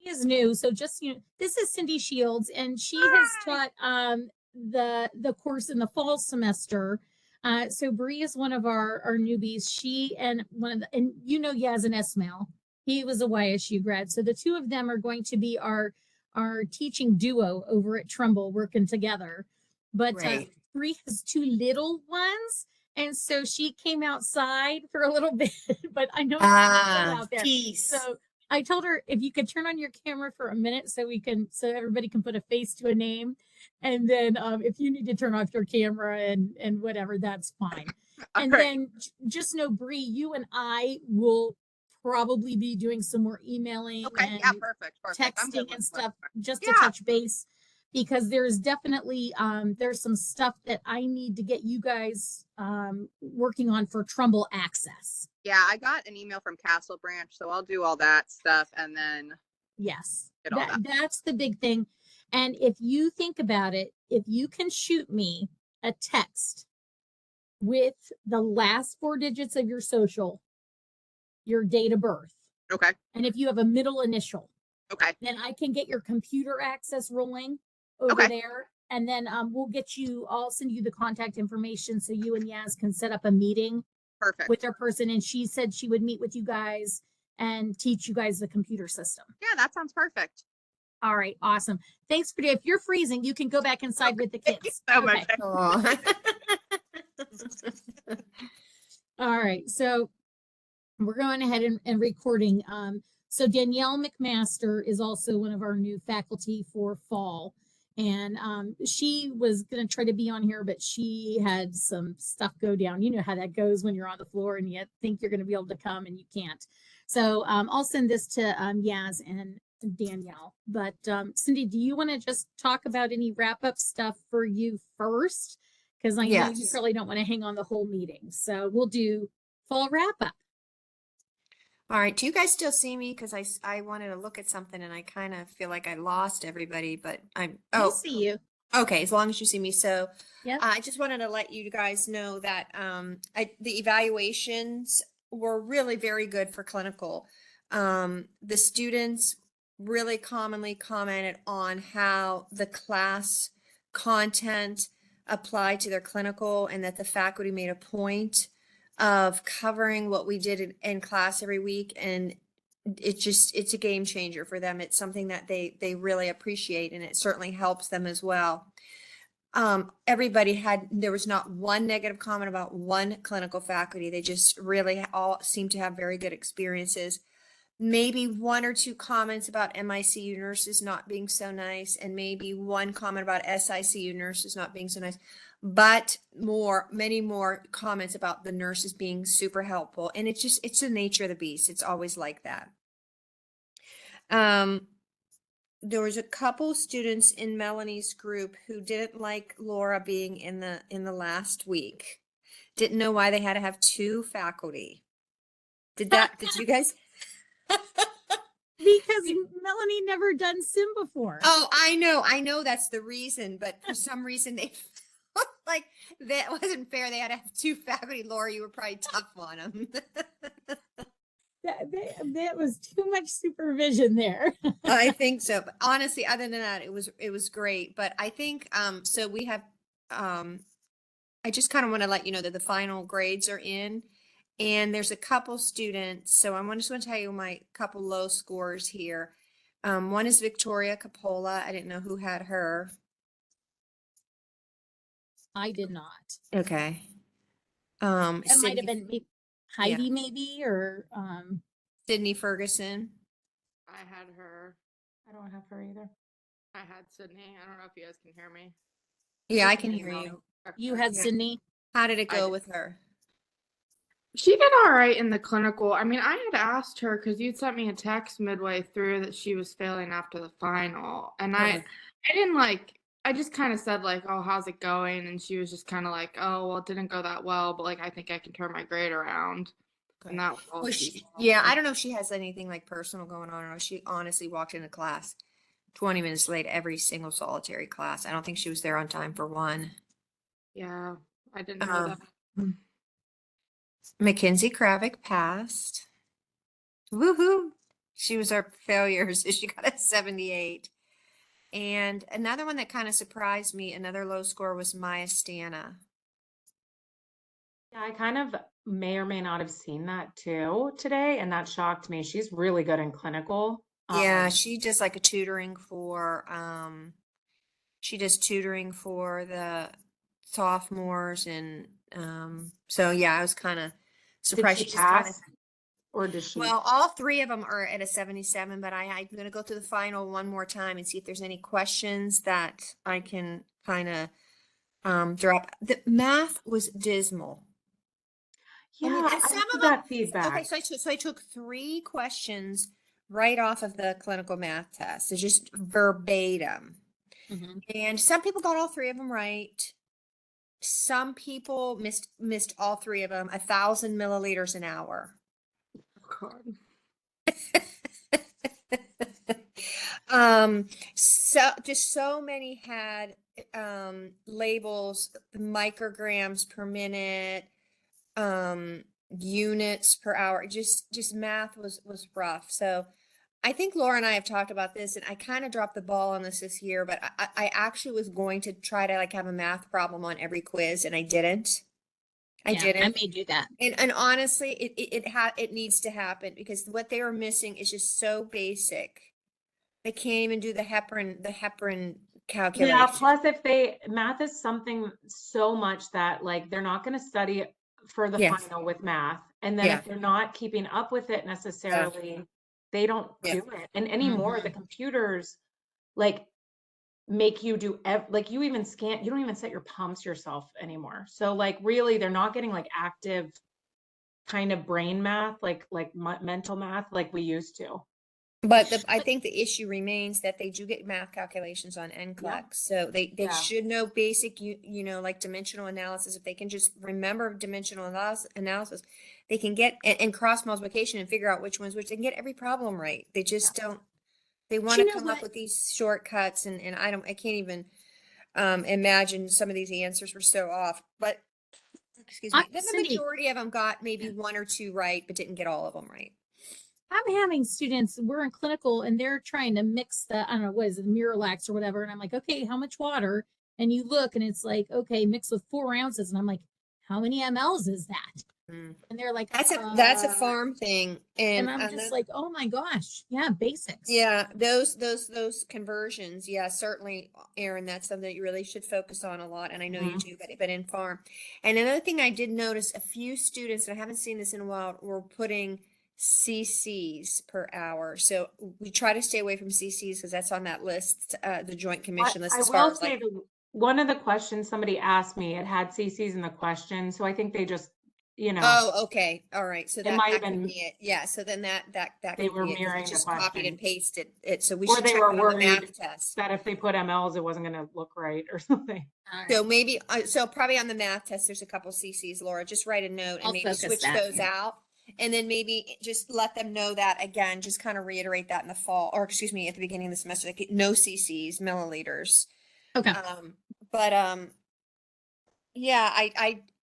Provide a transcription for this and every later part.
is new, so just, this is Cindy Shields, and she has taught the course in the fall semester. So Bree is one of our newbies. She and one of the, and Yazan Esmail, he was a YSU grad. So the two of them are going to be our teaching duo over at Trumbull, working together. But Right. Bree has two little ones, and so she came outside for a little bit. But I know it's cold out there, Peace. so I told her if you could turn on your camera for a minute so everybody can put a face to a name. And then if you need to turn off your camera and whatever, that's fine. And right. then just know, Bree, you and I will probably be doing some more emailing Okay. and Yeah. Perfect. I'm good texting with and stuff just to Yeah. touch base, because there's definitely there's some stuff that I need to get you guys working on for Trumbull access. Yeah, I got an email from Castle Branch, so I'll do all that stuff and then Yes, get all that. that's the big thing. And if you think about it, if you can shoot me a text with the last four digits of your social, your date of birth, Okay. and if you have a middle initial, Okay. then I can get your computer access rolling over Okay. there. And then I'll send you the contact information so you and Yaz can set up a meeting Perfect. with their person. And she said she would meet with you guys and teach you guys the computer system. Yeah, that sounds perfect. All right, awesome. Thanks for if you're freezing, you can go back inside with the kids. So much. All right, so we're going ahead and recording. So Danielle McMaster is also one of our new faculty for fall. And she was going to try to be on here, but she had some stuff go down. You know how that goes when you're on the floor and you think you're going to be able to come and you can't. So I'll send this to Yaz and Danielle. But Cindy, do you want to just talk about any wrap-up stuff for you first? Because I know you probably don't want to hang on the whole meeting. So we'll do fall wrap-up. All right. Do you guys still see me? Because I wanted to look at something and I kind of feel like I lost everybody, but I see you. Okay, as long as you see me. So yeah, I just wanted to let you guys know that the evaluations were really very good for clinical. The students really commonly commented on how the class content applied to their clinical, and that the faculty made a point of covering what we did in class every week. And it's a game changer for them. It's something that they really appreciate, and it certainly helps them as well. There was not one negative comment about one clinical faculty. They just really all seem to have very good experiences. Maybe one or two comments about MICU nurses not being so nice, and maybe one comment about SICU nurses not being so nice, but many more comments about the nurses being super helpful. And it's the nature of the beast. It's always like that. There was a couple students in Melanie's group who didn't like Laura being in the last week. Didn't know why they had to have two faculty. Did you guys? Because Melanie never done sim before. Oh, I know that's the reason, but for some reason they felt like that wasn't fair. They had to have two faculty. Laura, you were probably tough on them. That was too much supervision there. I think so. But honestly, other than that, it was great. But I think so we have I just kind of want to let you know that the final grades are in, and there's a couple students. So I'm just going to tell you my couple low scores here. One is Victoria Capola. I didn't know who had her. I did not. Okay. It might have been Heidi, maybe, or Sydney Ferguson. I had her. I don't have her either. I had Sydney. I don't know if you guys can hear me. Yeah, I can hear you. You had Sydney. How did it go with her? She did all right in the clinical. I mean, I had asked her because you'd sent me a text midway through that she was failing after the final. And I didn't I just kind of said oh, how's it going? And she was just kind of oh, well, it didn't go that well, but I think I can turn my grade around. Okay. And that was all I don't know if she has anything personal going on, or she honestly walked into class 20 minutes late every single solitary class. I don't think she was there on time for one. Yeah, I didn't know that. Mackenzie Kravick passed. Woohoo! She was our failure, so she got a 78. And another one that kind of surprised me, another low score was Maya Stana. Yeah, I kind of may or may not have seen that too today, and that shocked me. She's really good in clinical. Yeah, she does like a tutoring for she does tutoring for the sophomores and so yeah, I was kind of Did surprised. she She just kind of pass or does she? well, all three of them are at a 77, but I'm gonna go through the final one more time and see if there's any questions that I can kind of drop. The math was dismal. I mean, Yeah, and I some heard of them, that okay, feedback. so I took 3 questions right off of the clinical math test. So just verbatim. Mhm. And some people got all 3 of them right. Some people missed all 3 of them, 1,000 milliliters an hour. God. So just so many had labels, micrograms per minute, units per hour. Just math was rough. So I think Laura and I have talked about this, and I kind of dropped the ball on this year, but I actually was going to try to like have a math problem on every quiz, and I didn't. I Yeah, I didn't. may do that. And honestly, it needs to happen because what they are missing is just so basic. They can't even do the heparin Yeah, calculation. plus math is something so much that like they're not going to study for the Yes. final with math. And then Yeah. if they're not keeping up with it necessarily, they don't Yeah. do it. And anymore, the Mhm. computers like make you do like you don't even set your pumps yourself anymore. So like really they're not getting like active kind of brain math, like mental math like we used to. But I think the issue remains that they do get math calculations on Yeah. NCLEX. So they Yeah. should know basic, you know, like dimensional analysis. If they can just remember dimensional analysis, they can get and cross multiplication and figure out which ones which. They can get every problem right. They just don't. They want you to know come up what? with these shortcuts, and I can't even imagine some of these answers were so off. But excuse me, then the Cindy, majority of them got maybe 1 or 2 right, but didn't get all of them right. I'm having students, we're in clinical and they're trying to mix the, I don't know, what is it, Miralax or whatever. And I'm like, okay, how much water? And you look and it's like, okay, mixed with 4 ounces. And I'm like, how many mLs is that? Mm. And they're like, That's a farm thing, and and I'm just like, oh my gosh. Yeah, basics. yeah, those conversions, yeah, certainly, Aaron, that's something that you really should focus on a lot, and I know you Mhm. do, but in farm. And another thing I did notice, a few students, and I haven't seen this in a while, were putting CCs per hour. So we try to stay away from CCs because that's on that list, the Joint Commission list, I as far will as say like. that one of the questions somebody asked me, it had CCs in the question. So I think they just, Oh, okay. All right. So it might have that could been, be it. Yeah. So then that they could were be it because they mirroring the just copied and question. pasted it. So we Or should they check were that on the worried math test. that if they put MLs, it wasn't going to look right or something. All right. So maybe, so probably on the math test, there's a couple CCs, Laura, just write a note and I'll maybe focus switch that. those out. And then maybe just let them know that again, just kind of reiterate that in the fall, or excuse me, at the beginning of the semester, like no CCs, milliliters. Okay. But yeah,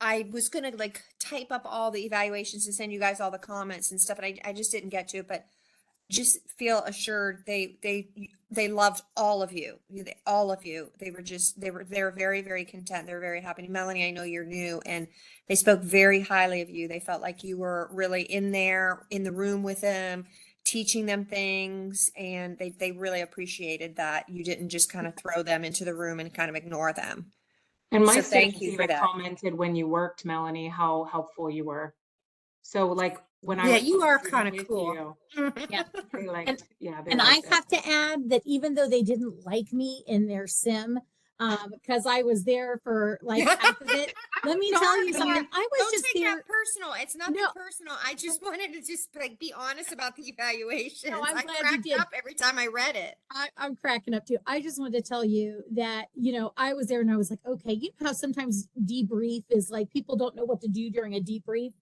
I was gonna like type up all the evaluations and send you guys all the comments and stuff, and I just didn't get to it, but just feel assured they loved all of you, all of you. They were very, very content. They were very happy. Melanie, I know you're new, and they spoke very highly of you. They felt like you were really in there in the room with them, teaching them things, and they really appreciated that you didn't just kind of throw them into the room and kind of ignore them. And my So thank students you for even that. commented when you worked, Melanie, how helpful you were. So like when I Yeah, was you are student kind of with cool. you, Yeah. they And liked, yeah, they And I liked it. have to add that even though they didn't like me in their sim, because I was there for like half of it, let me tell you Sorry, something. I was don't just take there. that personal. It's nothing No. personal. I just wanted to just like be honest about the evaluations. I'm I glad you cracked did. up every time I read it. I'm cracking up too. I just wanted to tell you that, I was there and I was like, okay, you know how sometimes debrief is like people don't know what to do during a debrief?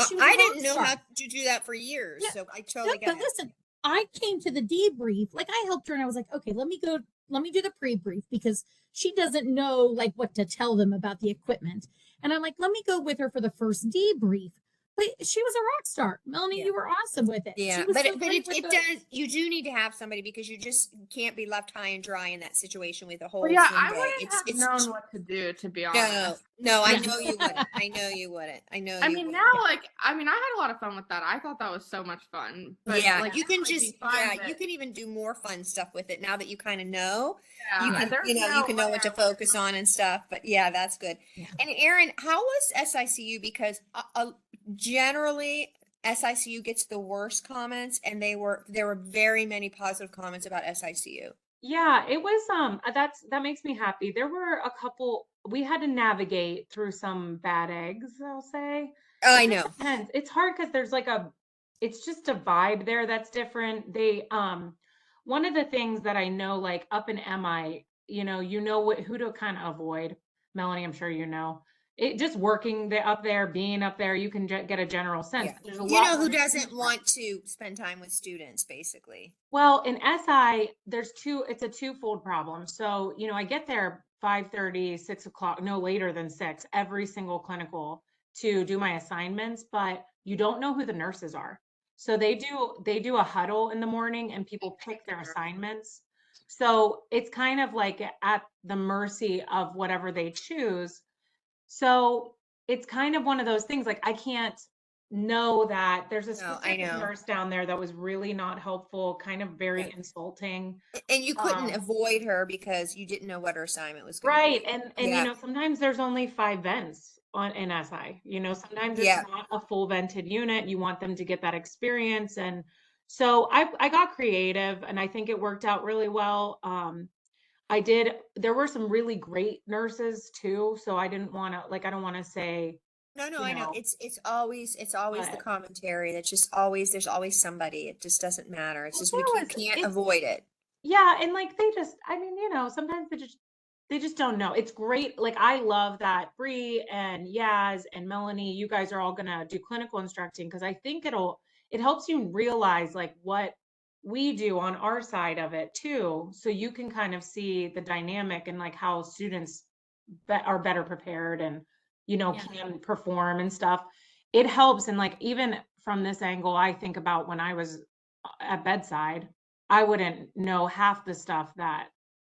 She was a I rock didn't know star. how to do that for years, Yeah. so I No, totally get but it. listen, I came to the debrief, like I helped her and I was like, okay, let me do the pre-brief because she doesn't know like what to tell them about the equipment. And I'm like, let me go with her for the first debrief. but she was a rock star. Melanie, Yeah. you were awesome with it. She Yeah, was but so it, great with the- does, you do need to have somebody because you just can't be left high and dry in that situation with a whole Well, yeah, swim I day. wouldn't have known what to do, to be No, honest. no, I Yeah. know you wouldn't. I know you wouldn't. I know I you mean, wouldn't. now, like, I mean, I had a lot of fun with that. I thought that was so much fun. But, Yeah, like, you now, can like, just, you find you that- can even do more fun stuff with it now that you kind of know. yeah, You can, there's you no can know way what to I would've focus on and stuff. But yeah, that's good. Yeah. And Erin, how was SICU? Because generally SICU gets the worst comments, and there were very many positive comments about SICU. Yeah, it was that makes me happy. There were a couple we had to navigate through some bad eggs, I'll say. Oh, I It know. just depends. It's hard because there's like it's just a vibe there that's different. They one of the things that I know, like up in MI, you know who to kind of avoid. Melanie, I'm sure you know. It just working up there, being up there, you can get a general sense. Yeah. There's a You lot know more who to doesn't choose from. want to spend time with students, basically. Well, in SI, it's a twofold problem. So, I get there 5:30, 6 o'clock, no later than 6, every single clinical to do my assignments, but you don't know who the nurses are. So they do a huddle in the morning and people pick their assignments. So it's kind of like at the mercy of whatever they choose. So it's kind of one of those things, like I can't know that there's a No, I specific know. nurse down there that was really not helpful, kind of very Yeah. insulting. And you couldn't Um, avoid her because you didn't know what her assignment was going to Right. be. And Yeah. sometimes there's only 5 vents in SI. Sometimes it's Yeah. not a full vented unit. You want them to get that experience. And so I got creative and I think it worked out really well. There were some really great nurses too. So I didn't want to, I don't want to say, No, you I know. know, It's always the but commentary. That's just always, there's always somebody. It just doesn't matter. It's well, just, there you was, can't it's, avoid it. yeah. And like, they just, I mean, sometimes they just don't know. It's great. Like I love that Bree and Yaz and Melanie, you guys are all gonna do clinical instructing because I think it helps you realize like what we do on our side of it too. So you can kind of see the dynamic and like how students are better prepared and Yeah. can perform and stuff. It helps. And like even from this angle, I think about when I was at bedside, I wouldn't know half the stuff that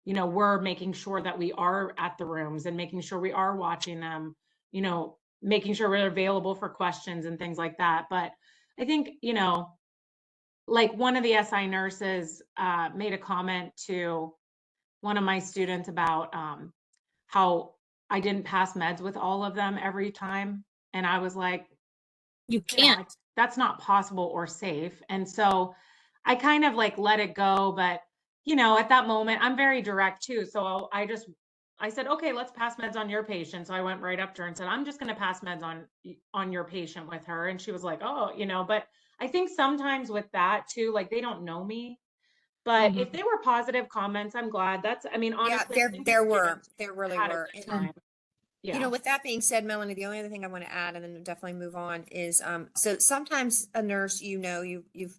we're making sure that we are at the rooms and making sure we are watching them, making sure we're available for questions and things like that. But I think, like one of the SI nurses made a comment to one of my students about how I didn't pass meds with all of them every time. And I was like, You can't. that's not possible or safe. And so I kind of like let it go. But, at that moment, I'm very direct too. So I said, okay, let's pass meds on your patient. So I went right up to her and said, I'm just going to pass meds on your patient with her. And she was like, oh, but I think sometimes with that too, like they don't know me. But if they were positive comments, I'm glad. I mean, Yeah, honestly, I think the there students really had a were. good And time. Yeah. with that being said, Melanie, the only other thing I want to add, and then definitely move on, is so sometimes a nurse, you've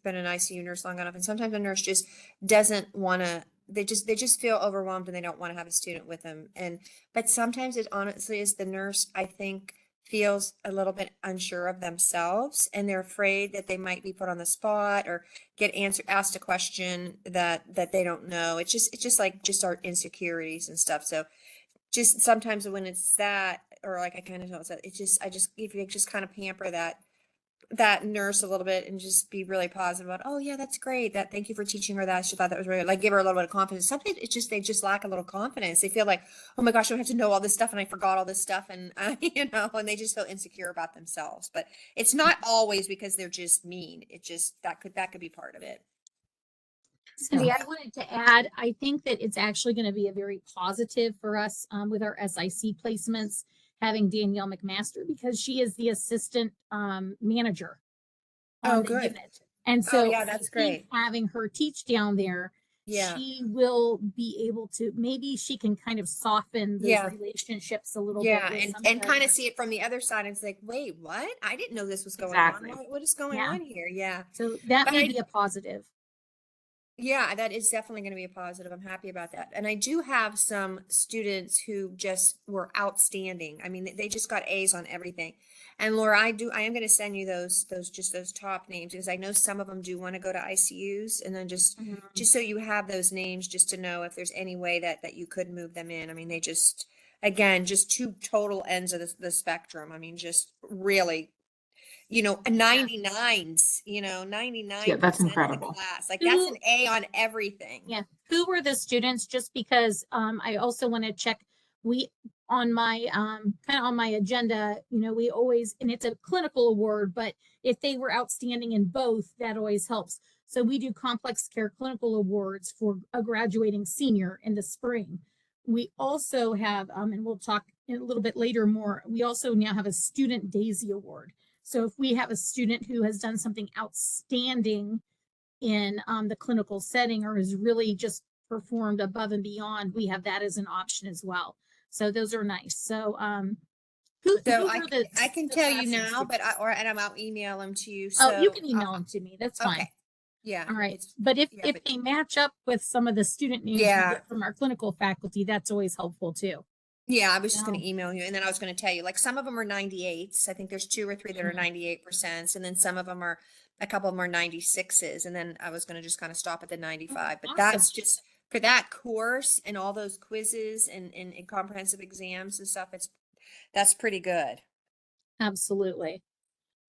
been an ICU nurse long enough, and sometimes a nurse just doesn't want to. They just feel overwhelmed and they don't want to have a student with them. But sometimes it honestly is the nurse, I think, feels a little bit unsure of themselves and they're afraid that they might be put on the spot or get asked a question that they don't know. It's just like our insecurities and stuff. So just sometimes when it's that, or like I kind of know that, if you just kind of pamper that nurse a little bit and just be really positive about, oh yeah, that's great. Thank you for teaching her that. She thought that was really, like, give her a little bit of confidence. Sometimes they just lack a little confidence. They feel like, oh my gosh, I have to know all this stuff and I forgot all this stuff. And, and they just feel insecure about themselves, but it's not always because they're just mean. It just, that could be part of it. Cindy, I wanted to add, I think that it's actually going to be a very positive for us with our SIC placements, having Danielle McMaster, because she is the assistant manager on Oh, the good. unit. And so yeah, I that's think great. having her teach down there, Yeah. she will be able to, maybe she can kind of soften those Yeah. relationships a little Yeah, bit. with some and the kind of other- see it from the other side. And it's like, wait, what? I didn't know this was going Exactly. on. What is going Yeah. on here? Yeah. So that But may I- be a positive. Yeah, that is definitely going to be a positive. I'm happy about that. And I do have some students who just were outstanding. I mean, they just got A's on everything. And Laura, I am going to send you those top names because I know some of them do want to go to ICUs, and then just so you have those names just to know if there's any way that you could move them in. I mean, they just, again, just two total ends of the spectrum. I mean, just really, 99s, 99% Yeah, that's of the incredible. class. Like that's Who- an A on everything. Yeah. Who were the students? Just because I also want to check, we on my kind of on my agenda, we always, and it's a clinical award, but if they were outstanding in both, that always helps. So we do complex care clinical awards for a graduating senior in the spring. We also have, and we'll talk a little bit later more, we also now have a student Daisy Award. So if we have a student who has done something outstanding in the clinical setting or has really just performed above and beyond, we have that as an option as well. So those are nice. So who So were the I can the tell you classes now, to- but I'll email them to you. oh, you So, can email them to me. That's fine. okay. Yeah. All right. It's, But yeah, if but they match up with some of the student names we Yeah. get from our clinical faculty, that's always helpful too. yeah, I was just going No. to email you, and then I was going to tell you, like some of them are 98s. I think there's 2 or 3 that are Mhm. 98%, and then some of them are, a couple of them are 96s, and then I was going to just kind of stop at the 95. But Awesome. that's just for that course and all those quizzes and comprehensive exams and stuff. That's pretty good. Absolutely.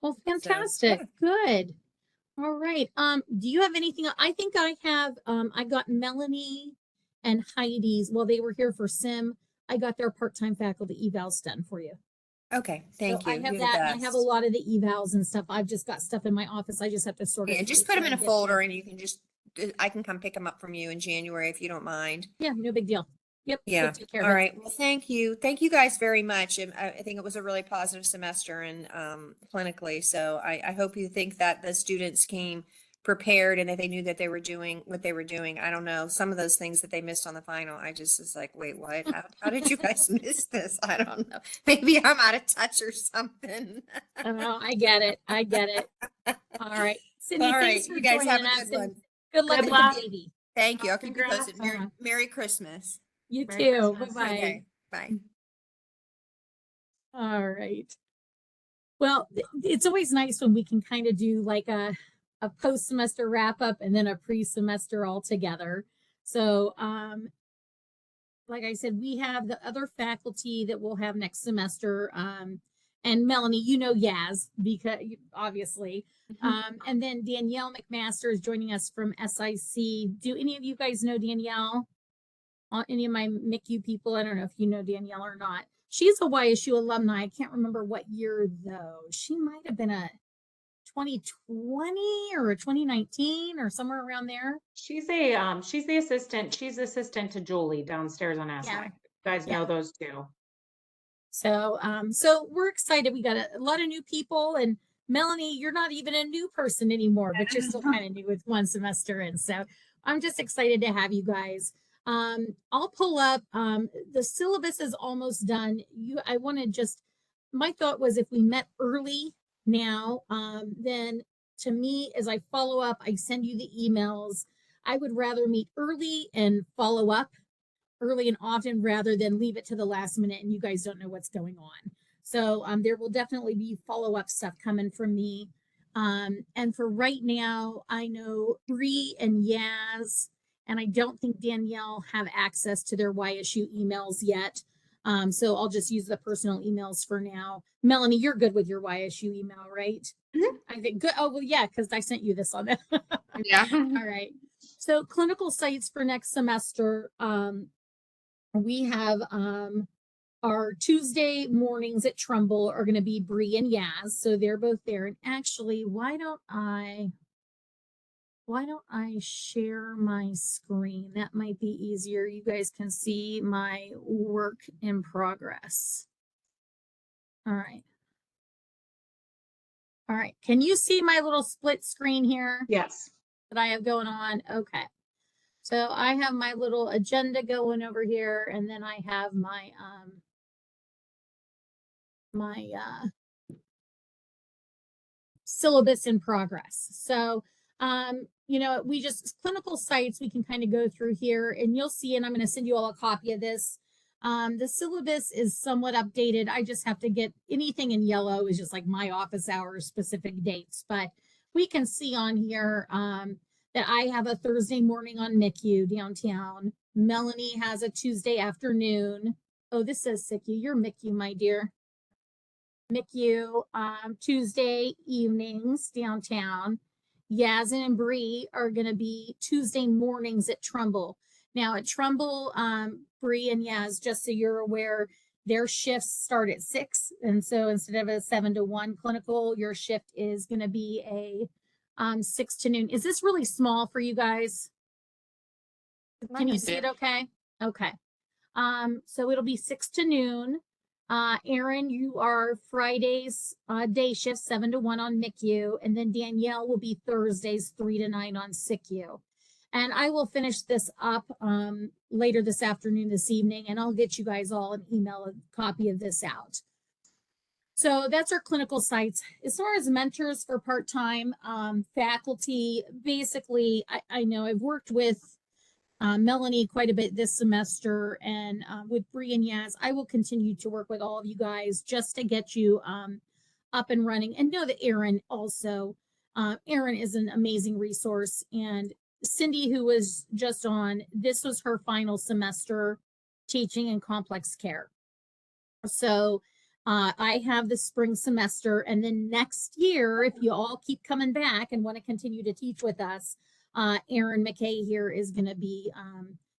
Well, So, fantastic. yeah. Good. All right. Do you have anything? I think I have, I got Melanie and Heidi's, well, they were here for sim. I got their part-time faculty evals done for you. Okay, So thank you. I have You're the that, and I have a best. lot of the evals and stuff. I've just got stuff in my office. I just have to sort it Yeah, just through put them so in I a get folder them. and you can I can come pick them up from you in January if you don't mind. Yeah, no big deal. Yep. Yeah. We'll take care All of it. right. Well, thank you. Thank you guys very much. And I think it was a really positive semester and clinically. So I hope you think that the students came prepared and that they knew that they were doing what they were doing. I don't know. Some of those things that they missed on the final, I just was like, wait, what? How did you guys miss this? I don't know. Maybe I'm out of touch or something. Oh, I get it. I get it. All right. Cindy, All right. thanks for You guys have joining a us, good and one. good luck Good with luck. the baby. Thank you. I'll keep you Congrats. posted. Uh-huh. Merry Christmas. You Merry too. Christmas. Bye-bye. Okay. Bye. All right. Well, it's always nice when we can kind of do like a post-semester wrap up and then a pre-semester all together. So, like I said, we have the other faculty that we'll have next semester. And Melanie, Yaz, because obviously. And then Danielle McMaster is joining us from SIC. Do any of you guys know Danielle? Any of my MICU people? I don't know if you know Danielle or not. She's a YSU alumni. I can't remember what year though. She might have been a 2020 or a 2019 or somewhere around there. She's the assistant. She's assistant to Julie downstairs on SI. Yeah. You guys know those two. So, so we're excited. We got a lot of new people, and Melanie, you're not even a new person anymore, but you're still kind of new with one semester in. So I'm just excited to have you guys. I'll pull up, the syllabus is almost done. I want to just, my thought was if we met early now, then to me, as I follow up, I send you the emails. I would rather meet early and follow up early and often rather than leave it to the last minute and you guys don't know what's going on. So there will definitely be follow-up stuff coming from me. And for right now, I know Bree and Yaz, and I don't think Danielle have access to their YSU emails yet. So I'll just use the personal emails for now. Melanie, you're good with your YSU email, right? Mhm. I think good. Oh, well, yeah, because I sent you this on that. Yeah. All right. So clinical sites for next semester. We have our Tuesday mornings at Trumbull are going to be Bree and Yaz, so they're both there. And actually, why don't I share my screen? That might be easier. You guys can see my work in progress. All right. All right. Can you see my little split screen here Yes. that I have going on? Okay. So I have my little agenda going over here, and then I have my syllabus in progress. So you know, we just clinical sites we can kind of go through here and you'll see, and I'm going to send you all a copy of this. The syllabus is somewhat updated. I just have to get anything in yellow is just like my office hours, specific dates, but we can see on here that I have a Thursday morning on MICU downtown. Melanie has a Tuesday afternoon. Oh, this says SICU. You're MICU, my dear. MICU, Tuesday evenings downtown. Yazin and Bree are going to be Tuesday mornings at Trumbull. Now at Trumbull, Bree and Yaz, just so you're aware, their shifts start at 6. And so instead of a 7 to 1 clinical, your shift is going to be a 6 to noon. Is this really small for you guys? Can you see it okay? Okay. So it'll be 6 to noon. Aaron, you are Fridays, day shift 7 to 1 on MICU, and then Danielle will be Thursdays 3 to 9 on SICU. And I will finish this up later this afternoon, this evening, and I'll get you guys all an email, a copy of this out. So that's our clinical sites. As far as mentors for part-time faculty, basically, I know I've worked with Melanie quite a bit this semester, and with Bree and Yaz, I will continue to work with all of you guys just to get you up and running. And know that Erin also, Erin is an amazing resource. And Cindy, who was just on, this was her final semester teaching in complex care. So I have the spring semester, and then next year, if you all keep coming back and want to continue to teach with us, Erin McKay here is going to be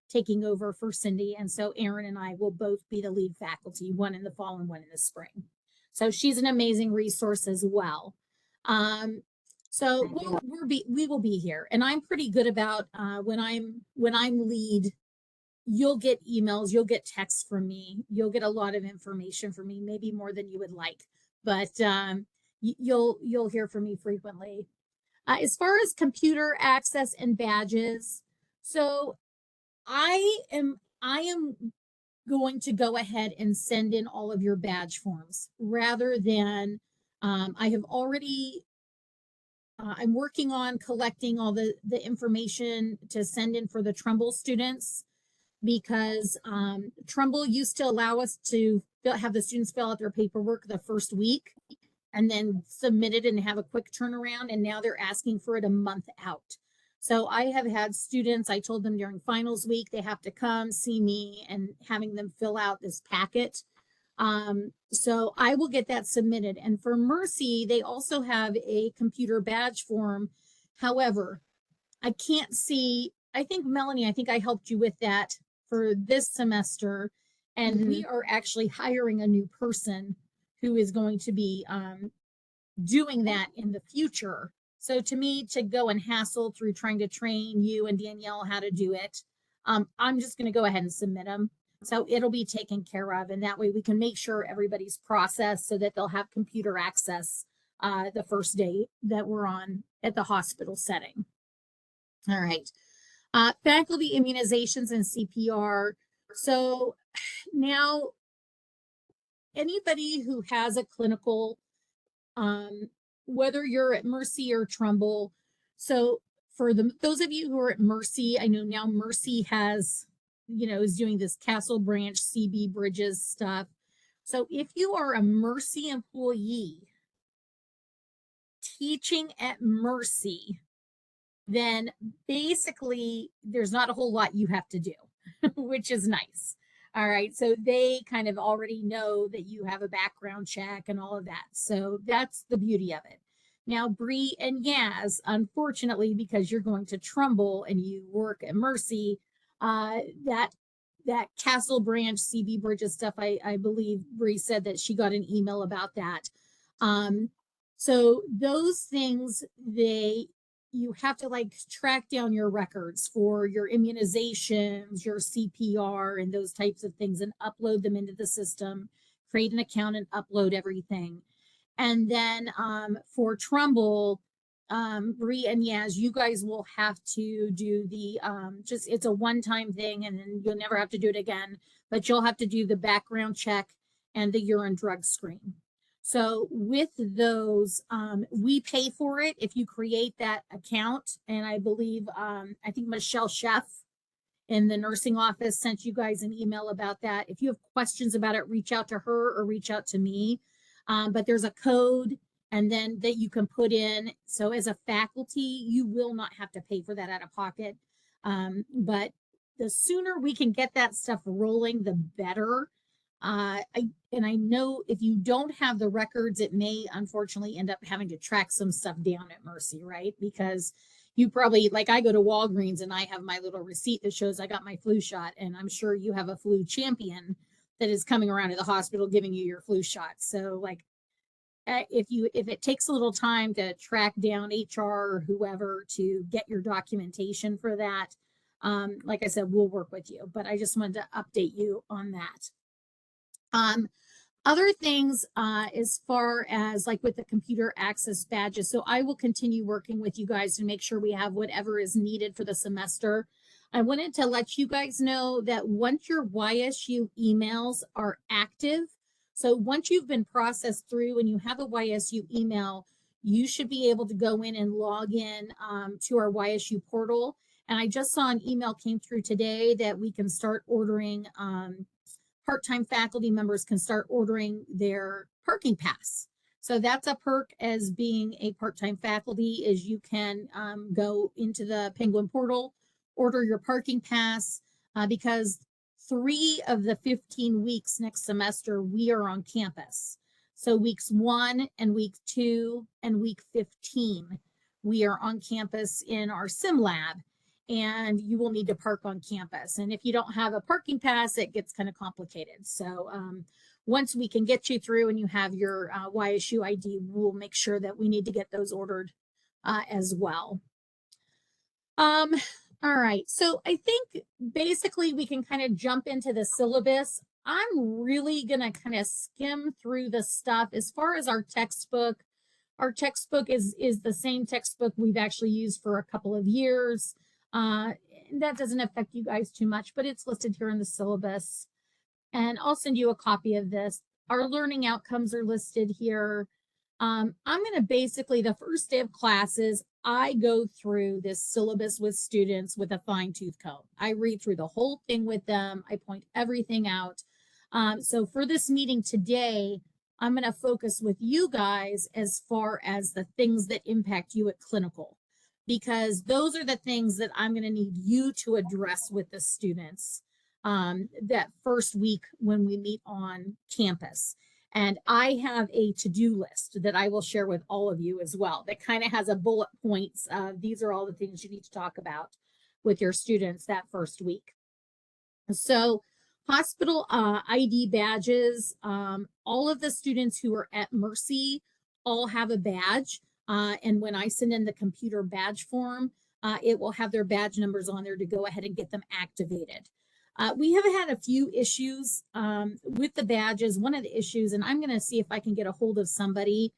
taking over for Cindy. And so Erin and I will both be the lead faculty, one in the fall and one in the spring. So she's an amazing resource as well. So we will be here, and I'm pretty good about when I'm lead, you'll get emails, you'll get texts from me, you'll get a lot of information from me, maybe more than you would like, but you'll hear from me frequently. As far as computer access and badges, so I am going to go ahead and send in all of your badge forms rather than I have already I'm working on collecting all the information to send in for the Trumbull students, because Trumbull used to allow us to have the students fill out their paperwork the first week and then submit it and have a quick turnaround. And now they're asking for it a month out. So I have had students, I told them during finals week, they have to come see me and having them fill out this packet. So I will get that submitted. And for Mercy, they also have a computer badge form. However, I can't see, I think Melanie, I think I helped you with that for this semester. And we are actually hiring a new person who is going to be doing that in the future. So to me, to go and hassle through trying to train you and Danielle how to do it, I'm just going to go ahead and submit them. So it'll be taken care of. And that way we can make sure everybody's processed so that they'll have computer access the first day that we're on at the hospital setting. All right. Faculty immunizations and CPR. So now anybody who has a clinical, whether you're at Mercy or Trumbull. So for those of you who are at Mercy, I know now Mercy has, is doing this Castle Branch CB Bridges stuff. So if you are a Mercy employee teaching at Mercy, then basically there's not a whole lot you have to do, which is nice. All right. So they kind of already know that you have a background check and all of that. So that's the beauty of it. Now, Bree and Yaz, unfortunately, because you're going to Trumbull and you work at Mercy, that Castle Branch CB Bridges stuff, I believe Bree said that she got an email about that. So those things, you have to track down your records for your immunizations, your CPR, and those types of things, and upload them into the system, create an account and upload everything. And then for Trumbull, Bree and Yaz, you guys will have to do the, it's a one-time thing, and then you'll never have to do it again, but you'll have to do the background check and the urine drug screen. So with those, we pay for it if you create that account. And I believe, I think Michelle Sheff in the nursing office sent you guys an email about that. If you have questions about it, reach out to her or reach out to me. But there's a code and then that you can put in. So as a faculty, you will not have to pay for that out of pocket. But the sooner we can get that stuff rolling, the better. I know if you don't have the records, it may unfortunately end up having to track some stuff down at Mercy, right? Because you probably, like I go to Walgreens and I have my little receipt that shows I got my flu shot, and I'm sure you have a flu champion that is coming around to the hospital giving you your flu shot. So like if it takes a little time to track down HR or whoever to get your documentation for that, like I said, we'll work with you. But I just wanted to update you on that. Other things as far as like with the computer access badges. So I will continue working with you guys to make sure we have whatever is needed for the semester. I wanted to let you guys know that once your YSU emails are active, so once you've been processed through and you have a YSU email, you should be able to go in and log in to our YSU portal. And I just saw an email came through today that we can start ordering, part-time faculty members can start ordering their parking pass. So that's a perk as being a part-time faculty, is you can go into the Penguin portal, order your parking pass, because 3 of the 15 weeks next semester, we are on campus. So weeks 1 and week 2 and week 15, we are on campus in our sim lab, and you will need to park on campus. And if you don't have a parking pass, it gets kind of complicated. So once we can get you through and you have your YSU ID, we'll make sure that we need to get those ordered as well. All right, so I think basically we can kind of jump into the syllabus. I'm really gonna kind of skim through the stuff. As far as our textbook is the same textbook we've actually used for a couple of years. That doesn't affect you guys too much, but it's listed here in the syllabus. And I'll send you a copy of this. Our learning outcomes are listed here. I'm going to basically, the first day of classes, I go through this syllabus with students with a fine tooth comb. I read through the whole thing with them. I point everything out. So for this meeting today, I'm going to focus with you guys as far as the things that impact you at clinical, because those are the things that I'm going to need you to address with the students that first week when we meet on campus. And I have a to-do list that I will share with all of you as well that kind of has a bullet points. These are all the things you need to talk about with your students that first week. So hospital ID badges, all of the students who are at Mercy all have a badge. And when I send in the computer badge form, it will have their badge numbers on there to go ahead and get them activated. We have had a few issues with the badges. One of the issues, and I'm going to see if I can get a hold of somebody.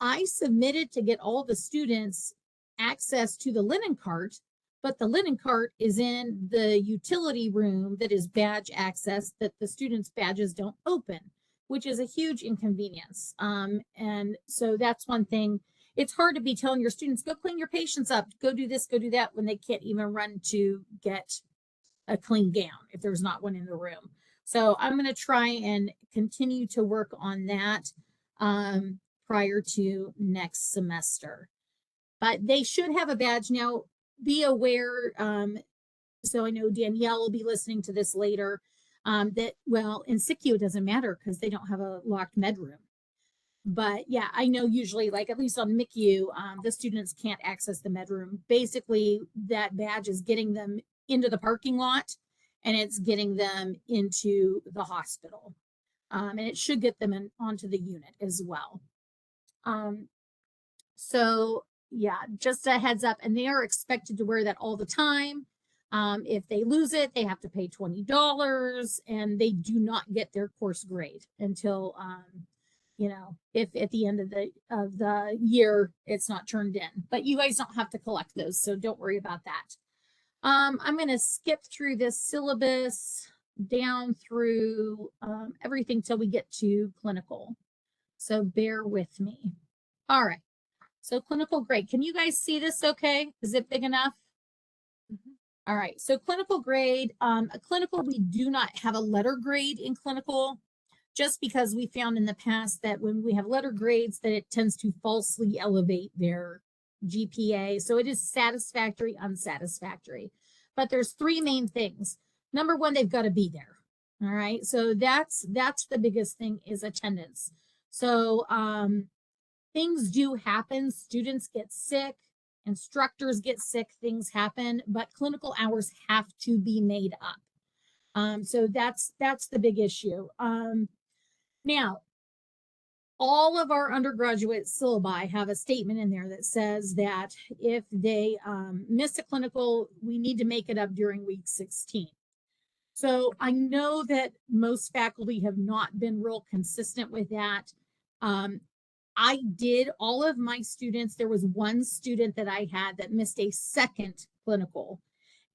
I submitted to get all the students access to the linen cart, but the linen cart is in the utility room that is badge access that the students' badges don't open, which is a huge inconvenience. And so that's one thing. It's hard to be telling your students, go clean your patients up, go do this, go do that, when they can't even run to get a clean gown if there's not one in the room. So I'm going to try and continue to work on that prior to next semester. But they should have a badge. Now, be aware, so I know Danielle will be listening to this later, that, well, in SICU it doesn't matter because they don't have a locked med room. But yeah, I know usually, like at least on MICU, the students can't access the med room. Basically, that badge is getting them into the parking lot and it's getting them into the hospital. And it should get them onto the unit as well. So yeah, just a heads up, and they are expected to wear that all the time. If they lose it, they have to pay $20 and they do not get their course grade until, you know, if at the end of the year, it's not turned in, but you guys don't have to collect those. So don't worry about that. I'm going to skip through this syllabus down through everything till we get to clinical. So bear with me. All right. So clinical grade. Can you guys see this okay? Is it big enough? All right. So clinical grade, a clinical, we do not have a letter grade in clinical, just because we found in the past that when we have letter grades that it tends to falsely elevate their GPA. So it is satisfactory, unsatisfactory. But there's three main things. Number one, they've got to be there. All right. So that's the biggest thing is attendance. So things do happen. Students get sick, instructors get sick, things happen, but clinical hours have to be made up. So that's the big issue. Now, all of our undergraduate syllabi have a statement in there that says that if they miss a clinical, we need to make it up during week 16. So I know that most faculty have not been real consistent with that. I did, all of my students, there was one student that I had that missed a second clinical.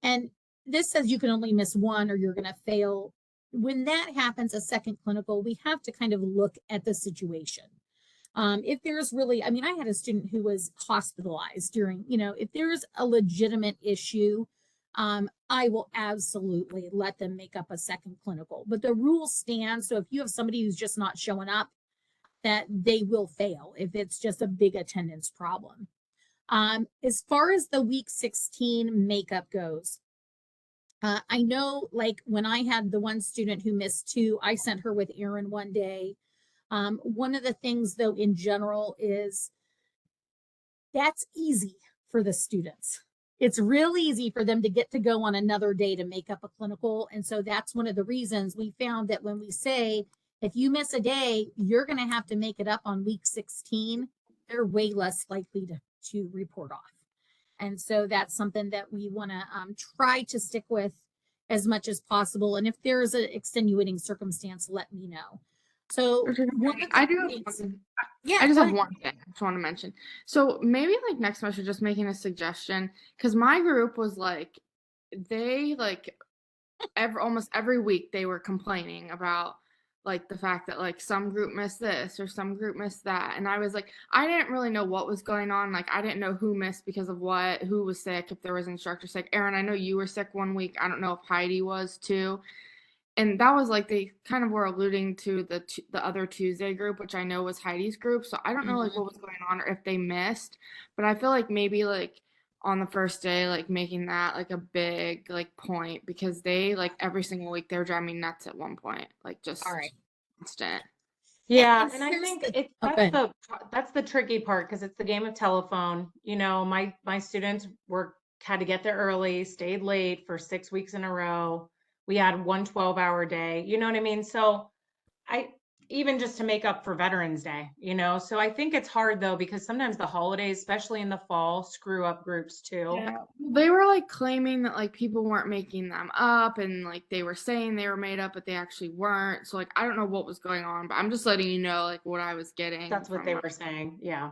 And this says you can only miss one or you're going to fail. When that happens, a second clinical, we have to kind of look at the situation. If there's really, I mean, I had a student who was hospitalized during, if there's a legitimate issue, I will absolutely let them make up a second clinical. But the rules stand. So if you have somebody who's just not showing up, that they will fail if it's just a big attendance problem. As far as the week 16 makeup goes, I know like when I had the one student who missed 2, I sent her with Erin one day. One of the things though in general is that's easy for the students. It's real easy for them to get to go on another day to make up a clinical. And so that's one of the reasons we found that when we say, if you miss a day, you're going to have to make it up on week 16, they're way less likely to report off. And so that's something that we want to try to stick with as much as possible. And if there's an extenuating circumstance, let me know. So I do. Yeah, I just have one thing I just want to mention. So maybe like next semester, just making a suggestion, because my group was like, they like almost every week they were complaining about like the fact that like some group missed this or some group missed that. And I was like, I didn't really know what was going on. Like I didn't know who missed because of what, who was sick, if there was an instructor sick. Erin, I know you were sick one week. I don't know if Heidi was too. And that was like they kind of were alluding to the other Tuesday group, which I know was Heidi's group. So I don't know like what was going on or if they missed, but I feel like maybe like on the first day, like making that like a big like point, because they like every single week they were driving me nuts at one point, like just all right. constant. Yeah, And and I here's think the- it's oh, go that's the tricky part because it's the game of telephone. My students had to get there early, stayed late for 6 weeks in a row. We had one 12-hour day. You know what I mean? So I even just to make up for Veterans Day, So I think it's hard though because sometimes the holidays, especially in the fall, screw up groups too. Yeah. They were like claiming that like people weren't making them up and like they were saying they were made up, but they actually weren't. So like I don't know what was going on, but I'm just letting you know like what I was getting. That's what they were saying. Yeah.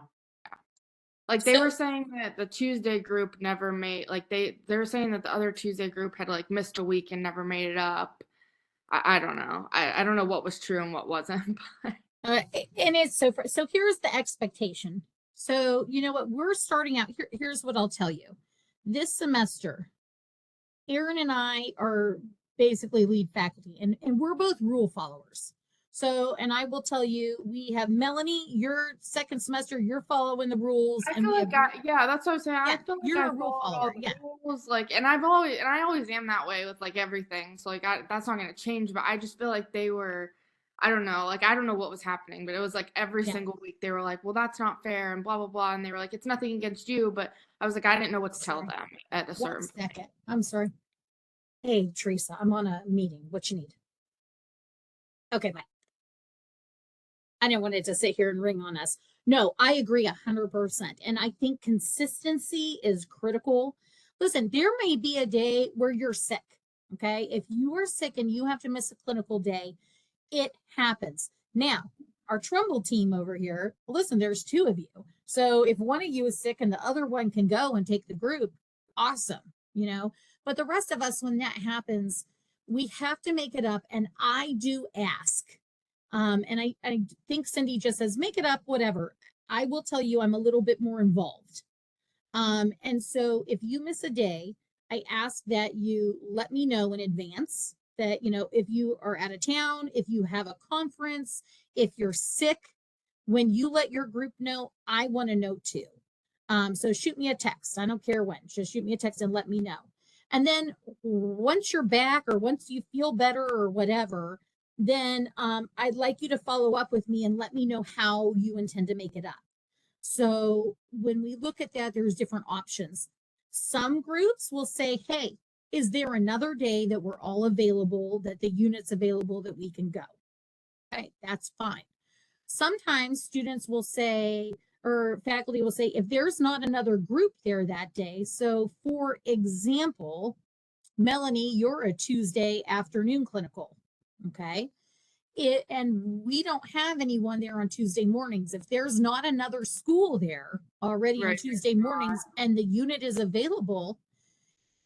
Like they were saying that the Tuesday group never made like they were saying that the other Tuesday group had like missed a week and never made it up. I don't know. I don't know what was true and what wasn't. And it's so here's the expectation. So you know what, we're starting out here. Here's what I'll tell you. This semester, Erin and I are basically lead faculty and we're both rule followers. So, and I will tell you, we have Melanie, your second semester, you're following the rules. I feel like yeah, that's what I'm saying. Yeah, I feel like you're I a rule follow follower, all the yeah. rules, like, and I always am that way with like everything. So like that's not gonna change. But I just feel like they were, I don't know, like I don't know what was happening, but it was like every single week they were like, well, that's not fair and blah blah blah, and they were like, it's nothing against you, but I was like, I didn't know what to tell them at a certain. 1 second. I'm sorry. Hey, Teresa, I'm on a meeting. What you need? Okay, bye. I didn't want it to sit here and ring on us. No, I agree 100%. And I think consistency is critical. Listen, there may be a day where you're sick. Okay. If you are sick and you have to miss a clinical day, it happens. Now, our Trumbull team over here, listen, there's 2 of you. So if one of you is sick and the other one can go and take the group, awesome, But the rest of us, when that happens, we have to make it up. And I do ask And I think Cindy just says, make it up, whatever. I will tell you, I'm a little bit more involved. And so if you miss a day, I ask that you let me know in advance that, you know, if you are out of town, if you have a conference, if you're sick, when you let your group know, I want to know too. So shoot me a text. I don't care when, just shoot me a text and let me know. And then once you're back or once you feel better or whatever, then I'd like you to follow up with me and let me know how you intend to make it up. So when we look at that, there's different options. Some groups will say, hey, is there another day that we're all available, that the unit's available that we can go? Okay, that's fine. Sometimes students will say, or faculty will say, if there's not another group there that day. So for example, Melanie, you're a Tuesday afternoon clinical, okay? And we don't have anyone there on Tuesday mornings. If there's not another school there already on Right. Tuesday mornings and the unit is available,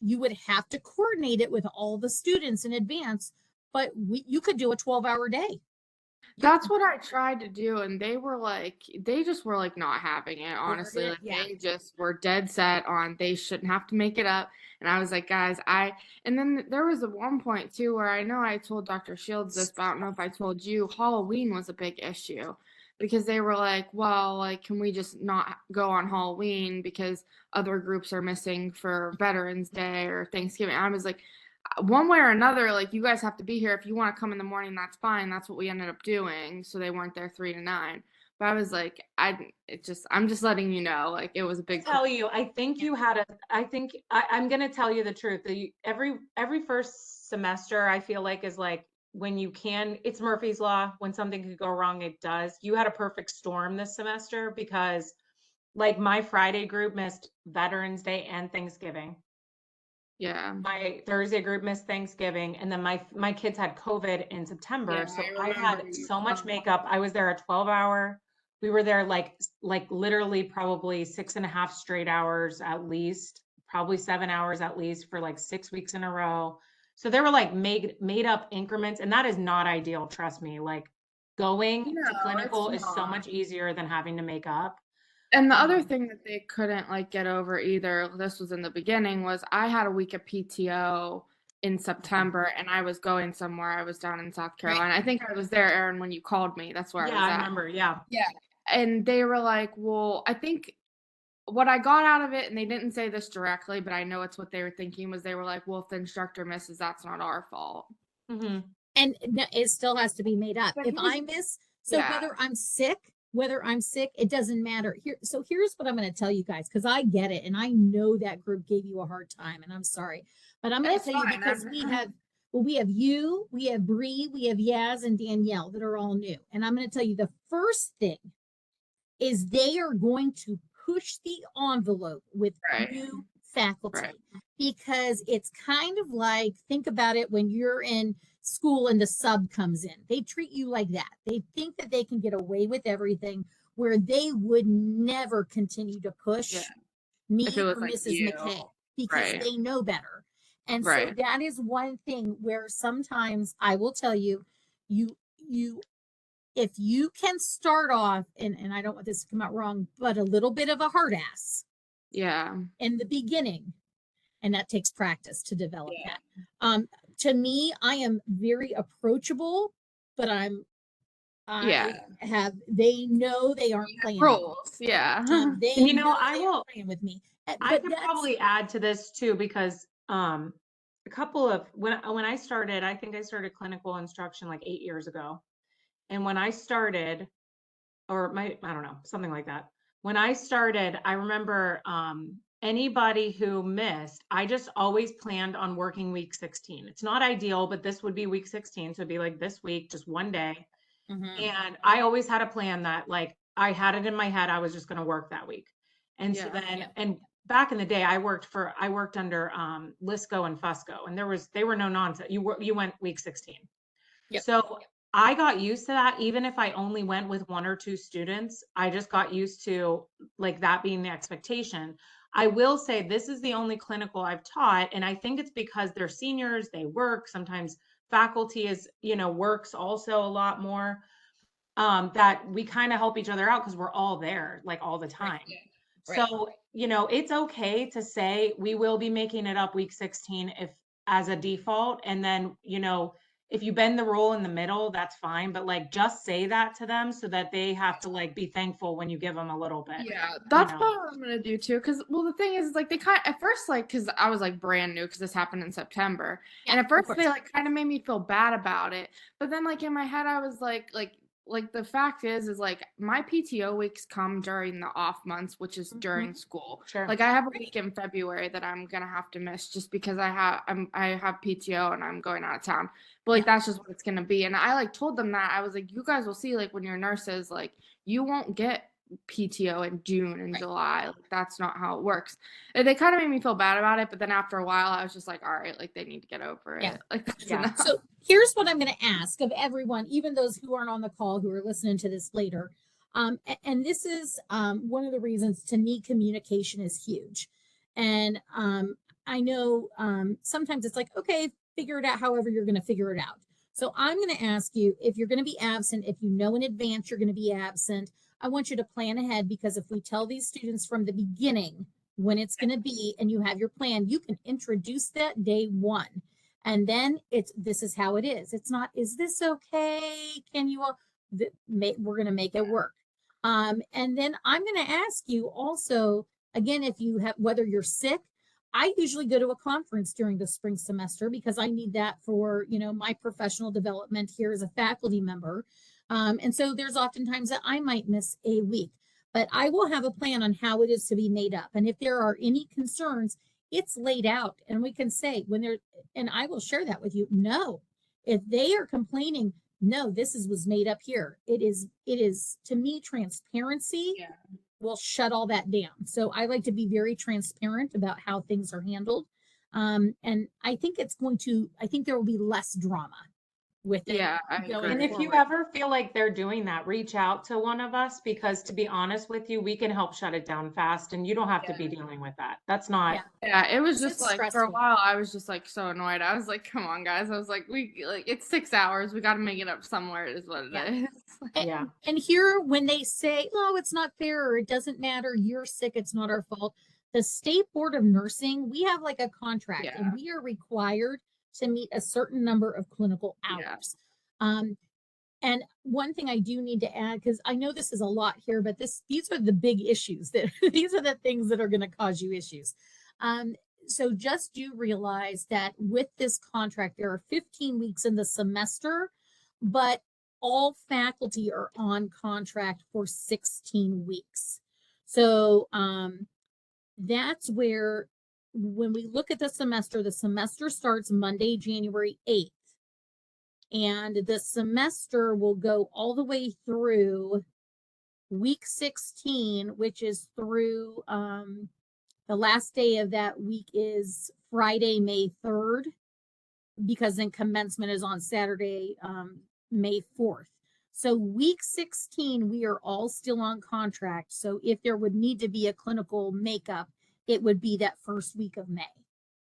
you would have to coordinate it with all the students in advance, but you could do a 12-hour day. That's what I tried to do, and they just were like not having it, honestly. Like Yeah. they just were dead set on they shouldn't have to make it up. And I was like, guys, and then there was a one point too where I know I told Dr. Shields this, but I don't know if I told you, Halloween was a big issue because they were like, well, like, can we just not go on Halloween because other groups are missing for Veterans Day or Thanksgiving? I was like, one way or another, like, you guys have to be here. If you want to come in the morning, that's fine. That's what we ended up doing. So they weren't there 3 to 9. But I was like, I'm just letting you know, like, it was a big Tell you, I think you had a, I think I'm gonna tell you the truth. Every first semester, I feel like is like when you can, it's Murphy's Law. When something could go wrong, it does. You had a perfect storm this semester because like my Friday group missed Veterans Day and Thanksgiving. Yeah. My Thursday group missed Thanksgiving, and then my kids had COVID in September, Yeah, so I I had remember you so much telling me. makeup. I was there a 12-hour. We were there like literally probably 6.5 straight hours at least, probably 7 hours at least for like 6 weeks in a row. So there were like made up increments, and that is not ideal. Trust me. Like going to No, it's clinical is so not. much easier than having to make up. And the other Um, thing that they couldn't like get over either, this was in the beginning, was I had a week of PTO in September and I was going somewhere. I was down in South Carolina. I think I was there, Erin, when you called me. That's where I yeah, was I at. remember. Yeah. Yeah. And they were like, well, I think what I got out of it, and they didn't say this directly, but I know it's what they were thinking, was they were like, well, if the instructor misses, that's not our fault. Hmm. And it still has to be made up. But If I miss, so yeah. whether I'm sick, it doesn't matter. So here's what I'm going to tell you guys, because I get it, and I know that group gave you a hard time, and I'm sorry, but I'm going to It's tell you fine. because we have you, we have Bree, we have Yaz and Danielle that are all new, and I'm going to tell you the first thing is they are going to push the envelope with Right. new faculty Right. because it's kind of like, think about it when you're in school and the sub comes in. They treat you like that. They think that they can get away with everything where they would never continue to push Yeah. me If it was or like Mrs. you. McKay because Right. they know better. And so Right. that is one thing where sometimes I will tell you, you if you can start off, and I don't want this to come out wrong, but a little bit of a hard ass Yeah. in the beginning, and that takes practice to develop Yeah. that. To me, I am very approachable, but they know they aren't playing with me. Rules. Yeah. They And you know, know I they aren't will, playing with me. I But could that's probably add to this too, because a couple of when I started, I think I started clinical instruction like 8 years ago. And when I started, I don't know, something like that. When I started, I remember anybody who missed, I just always planned on working week 16. It's not ideal, but this would be week 16. So it'd be like this week, just one day. And I always had a plan that like I had it in my head, I was just going to work that week. And so Yeah. then, and back in the day, I worked under Lisco and Fusco, and they were no nonsense. You went week 16. Yep. So I got used to that. Even if I only went with 1 or 2 students, I just got used to like that being the expectation. I will say this is the only clinical I've taught, and I think it's because they're seniors, they work. Sometimes faculty is, works also a lot more. that we kind of help each other out because we're all there like all the time. Right. So, you know, it's okay to say we will be making it up week 16 if as a default. And then, you know, if you bend the rule in the middle, that's fine. But like just say that to them so that they have to like be thankful when you give them a little bit. Yeah, that's know. probably what I'm gonna do too. Cause well, the thing is, like, they kind at first, like, cause I was like brand new, cause this happened in September, and Yeah, at first course. they like kind of made me feel bad about it. But then, like in my head, I was like the fact is like my PTO weeks come during the off months, which is during school. Sure. Like I have a week in February that I'm gonna have to miss just because I have PTO and I'm going out of town. But like that's just what it's gonna be. And I like told them that I was like, you guys will see, like when you're nurses, like you won't get PTO in June and July. Like that's not how it works. And they kind of made me feel bad about it, but then after a while I was just like, all right, like they need to get over it. Yeah. Like that's Yeah. enough. So here's what I'm going to ask of everyone, even those who aren't on the call, who are listening to this later. And this is one of the reasons, to me, communication is huge. And I know sometimes it's like, okay, figure it out however you're going to figure it out. So I'm going to ask you, if you're going to be absent, if you know in advance you're going to be absent, I want you to plan ahead, because if we tell these students from the beginning when it's going to be and you have your plan, you can introduce that day one. And then this is how it is. It's not, is this okay? Can you all, we're going to make it work. And then I'm going to ask you also, again, if you have, whether you're sick, I usually go to a conference during the spring semester because I need that for, you know, my professional development here as a faculty member. And so there's oftentimes that I might miss a week, but I will have a plan on how it is to be made up. And if there are any concerns, it's laid out and we can say when they're, and I will share that with you. No, if they are complaining, no, this was made up here. It is to me, transparency will shut all that down. So I like to be very transparent about how things are handled. And I think I think there will be less drama with it. Yeah, I going agree. And if you forward. ever feel like they're doing that, reach out to one of us, because to be honest with you, we can help shut it down fast and you don't have to be dealing with that. That's not, Yeah, it was It's just like for a stressful. while I was just like so annoyed. I was like, come on guys. I was like, it's 6 hours. We got to make it up somewhere is what it is. And, Yeah. and here, when they say, oh, it's not fair, or it doesn't matter, you're sick, it's not our fault. The State Board of Nursing, we have like a contract and we are required to meet a certain number of clinical hours. And one thing I do need to add, because I know this is a lot here, but these are the big issues that these are the things that are going to cause you issues. So just do realize that with this contract, there are 15 weeks in the semester, but all faculty are on contract for 16 weeks. So that's where, when we look at the semester starts Monday, January 8th. And the semester will go all the way through week 16, which is through the last day of that week is Friday, May 3rd, because then commencement is on Saturday, May 4th. So week 16, we are all still on contract. So if there would need to be a clinical makeup, it would be that first week of May.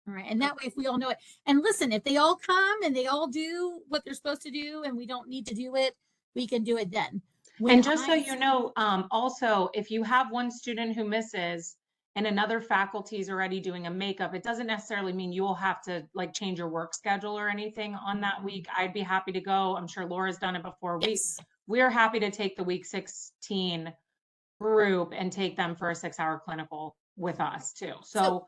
All right. And that way, if we all know it, and listen, if they all come and they all do what they're supposed to do and we don't need to do it, we can do it then. and just so you know, also, if you have one student who misses and another faculty is already doing a makeup, it doesn't necessarily mean you will have to like change your work schedule or anything on that week. I'd be happy to go. I'm sure Laura's done it before. Yes. We're happy to take the week 16 group and take them for a 6-hour clinical with us too. So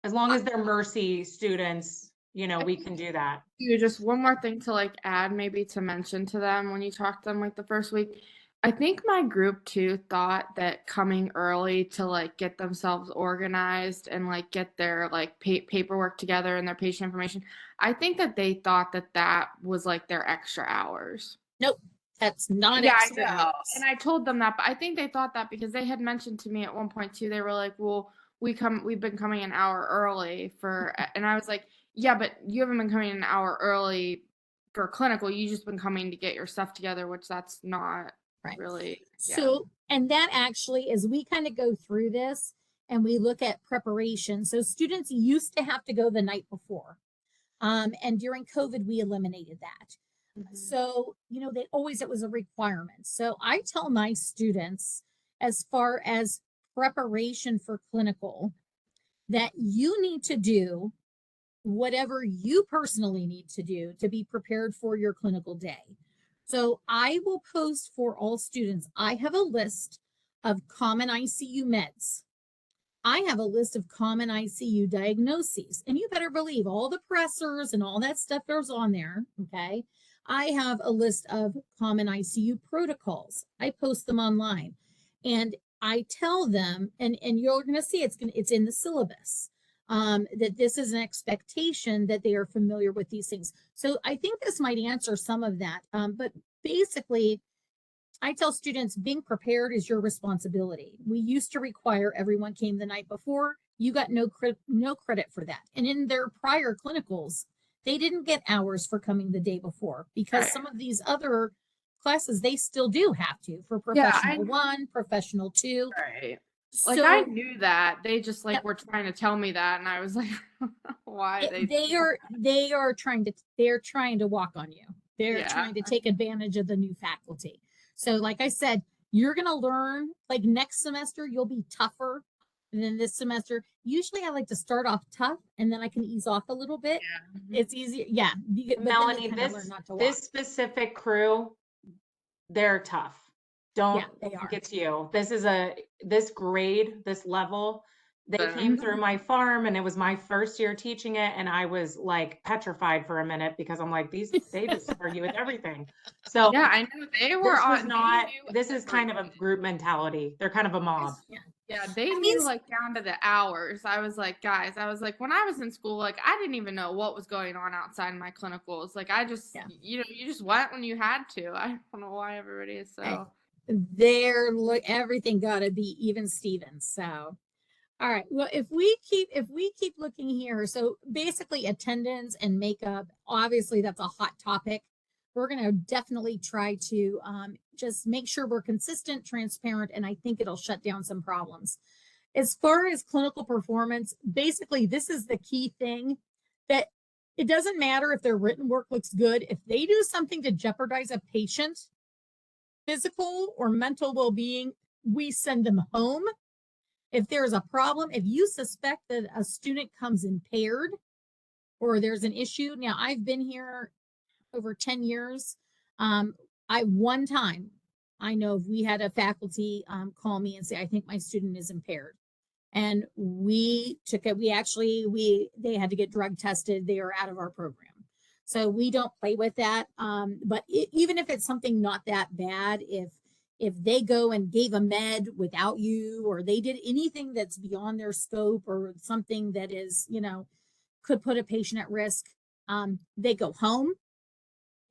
as long as they're Mercy students, you know, we can do that. Just one more thing to like add, maybe to mention to them when you talk to them like the first week. I think my group too thought that coming early to like get themselves organized and like get their like paperwork together and their patient information. I think that they thought that was like their extra hours. Nope, that's not extra extra hours. And I told them that, but I think they thought that because they had mentioned to me at one point too. They were like, "Well, we've been coming an hour early for," and I was like, "Yeah, but you haven't been coming an hour early for clinical. You just been coming to get your stuff together, which that's not really." Yeah. So, and that actually, as we kind of go through this and we look at preparation, so students used to have to go the night before. And during COVID, we eliminated that. So, they always, it was a requirement. So I tell my students, as far as preparation for clinical, that you need to do whatever you personally need to do to be prepared for your clinical day. So I will post for all students. I have a list of common ICU meds. I have a list of common ICU diagnoses, and you better believe all the pressors and all that stuff goes on there. Okay. I have a list of common ICU protocols. I post them online, and I tell them, and you're going to see it's in the syllabus, that this is an expectation that they are familiar with these things. So I think this might answer some of that. But basically, I tell students being prepared is your responsibility. We used to require everyone came the night before. You got no credit for that. And in their prior clinicals, they didn't get hours for coming the day before, because Right. some of these other classes, they still do have to for Yeah, professional 1, professional 2. right. So Like I knew that. They just yep, were trying to tell me that, and I was like, why they're trying to walk on you. They're Yeah. trying to take advantage of the new faculty. So like I said, you're going to learn, like next semester, you'll be tougher than this semester. Usually I like to start off tough and then I can ease off a little bit. It's easier. Yeah. But Melanie, then they kind of learn not to walk. this specific crew, they're tough. Don't Yeah, they think are. it's you. This grade, this level, they came through my farm, and it was my first year teaching it, and I was like petrified for a minute, because I'm like, they just argue with everything. So Yeah, I know they were this was on. not, this is kind of a group mentality. They're kind of a mob. Yeah, they That knew means- like down to the hours. I was like, guys, when I was in school, like I didn't even know what was going on outside my clinicals. Like I just, Yeah. you just went when you had to. I don't know why everybody is so. Everything got to be even Stevens. So, all right. Well, if we keep looking here, so basically attendance and makeup, obviously that's a hot topic. We're going to definitely try to just make sure we're consistent, transparent, and I think it'll shut down some problems. As far as clinical performance, basically this is the key thing, that it doesn't matter if their written work looks good. If they do something to jeopardize a patient physical or mental well-being, we send them home. If there's a problem, if you suspect that a student comes impaired or there's an issue, now I've been here over 10 years. One time I know we had a faculty call me and say, I think my student is impaired. And we took it, they had to get drug tested. They are out of our program. So we don't play with that. But even if it's something not that bad, if they go and gave a med without you, or they did anything that's beyond their scope, or something that is, could put a patient at risk, they go home,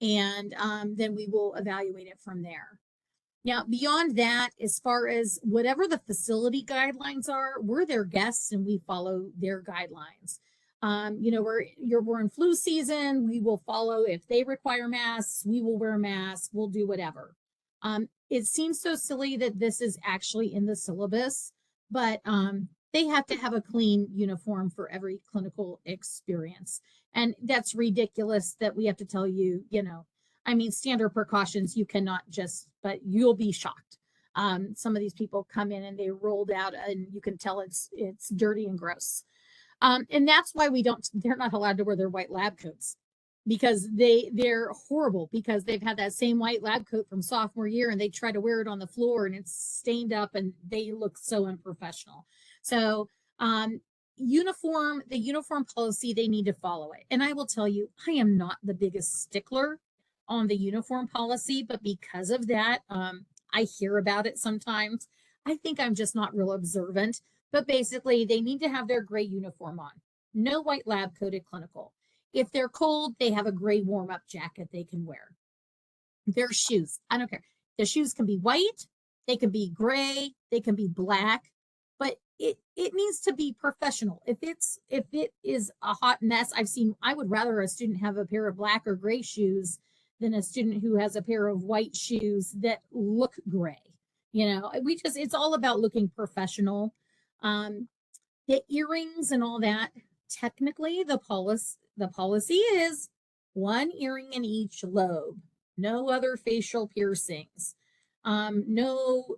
and then we will evaluate it from there. Now, beyond that, as far as whatever the facility guidelines are, we're their guests and we follow their guidelines. We're in flu season. We will follow. If they require masks, we will wear masks. We'll do whatever. It seems so silly that this is actually in the syllabus, but they have to have a clean uniform for every clinical experience. And that's ridiculous that we have to tell you, standard precautions, you cannot but you'll be shocked. Some of these people come in and they rolled out and you can tell it's dirty and gross. And that's why they're not allowed to wear their white lab coats, because they're horrible, because they've had that same white lab coat from sophomore year and they try to wear it on the floor and it's stained up and they look so unprofessional. So, the uniform policy, they need to follow it. And I will tell you, I am not the biggest stickler on the uniform policy, but because of that, I hear about it sometimes. I think I'm just not real observant, but basically they need to have their gray uniform on. No white lab coated clinical. If they're cold, they have a gray warm-up jacket they can wear. Their shoes, I don't care. The shoes can be white, they can be gray, they can be black, but it needs to be professional. If it is a hot mess, I would rather a student have a pair of black or gray shoes than a student who has a pair of white shoes that look gray. It's all about looking professional. The earrings and all that, technically the policy is one earring in each lobe, no other facial piercings, no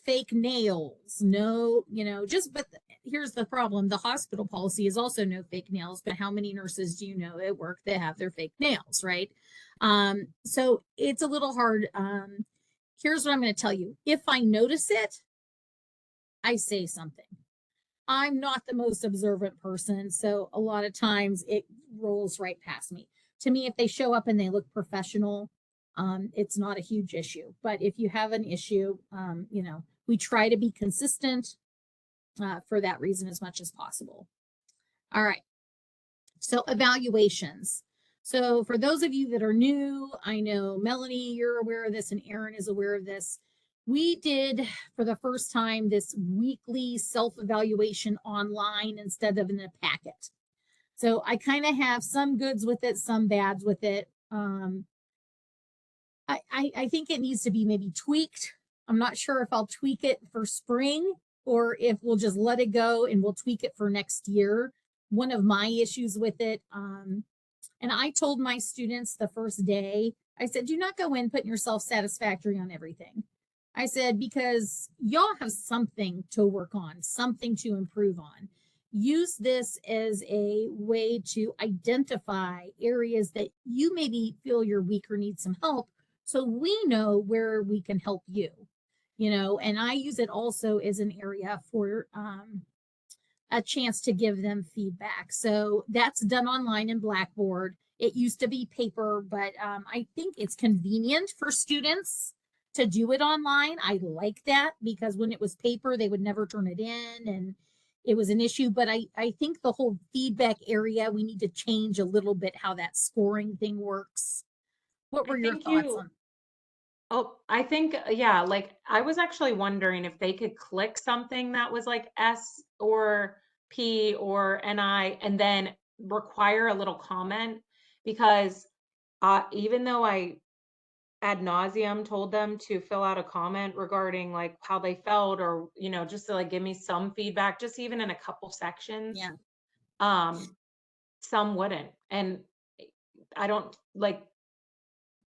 fake nails, no, just, but here's the problem. The hospital policy is also no fake nails, but how many nurses do you know at work that have their fake nails, right? So it's a little hard. Here's what I'm going to tell you. If I notice it, I say something. I'm not the most observant person, so a lot of times it rolls right past me. To me, if they show up and they look professional, it's not a huge issue. But if you have an issue, we try to be consistent for that reason as much as possible. All right. So evaluations. So for those of you that are new, I know Melanie, you're aware of this, and Erin is aware of this. We did for the first time this weekly self-evaluation online instead of in a packet. So I kind of have some goods with it, some bads with it. I think it needs to be maybe tweaked. I'm not sure if I'll tweak it for spring or if we'll just let it go and we'll tweak it for next year. One of my issues with it, and I told my students the first day, I said, do not go in putting yourself satisfactory on everything. I said, because y'all have something to work on, something to improve on. Use this as a way to identify areas that you maybe feel you're weak or need some help, so we know where we can help you, and I use it also as an area for a chance to give them feedback. So that's done online in Blackboard. It used to be paper, but I think it's convenient for students to do it online. I like that because when it was paper, they would never turn it in and it was an issue. But I think the whole feedback area, we need to change a little bit how that scoring thing works. What were your thoughts on? Oh, I think, yeah, like I was actually wondering if they could click something that was like S or P or NI and then require a little comment, because even though I ad nauseum told them to fill out a comment regarding like how they felt, or just to like give me some feedback, just even in a couple sections. Yeah. Some wouldn't, and I don't like,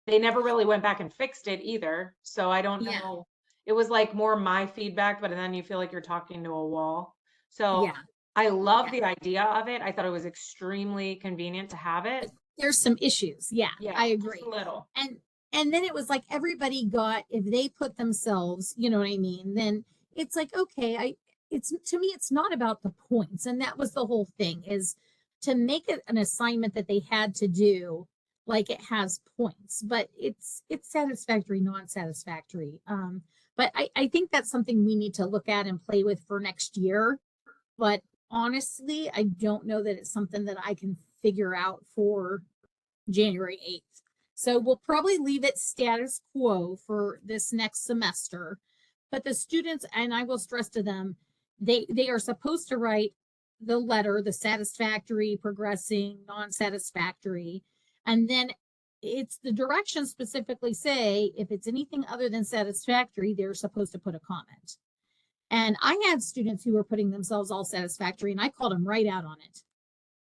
they never really went back and fixed it either, so I don't Yeah. know. It was like more my feedback, but then you feel like you're talking to a wall. So Yeah. I love the idea of it. I thought it was extremely convenient to have it. There's some issues. Yeah, Yeah, I just agree. a little. And then it was like everybody got, if they put themselves, you know what I mean, then it's like, okay, it's, to me, it's not about the points. And that was the whole thing, is to make it an assignment that they had to do, like it has points, but it's satisfactory, non-satisfactory. But I think that's something we need to look at and play with for next year. But honestly, I don't know that it's something that I can figure out for January 8th. So we'll probably leave it status quo for this next semester. But the students, and I will stress to them, they are supposed to write the letter, the satisfactory, progressing, non-satisfactory. And then it's the directions specifically say if it's anything other than satisfactory, they're supposed to put a comment. And I had students who were putting themselves all satisfactory, and I called them right out on it.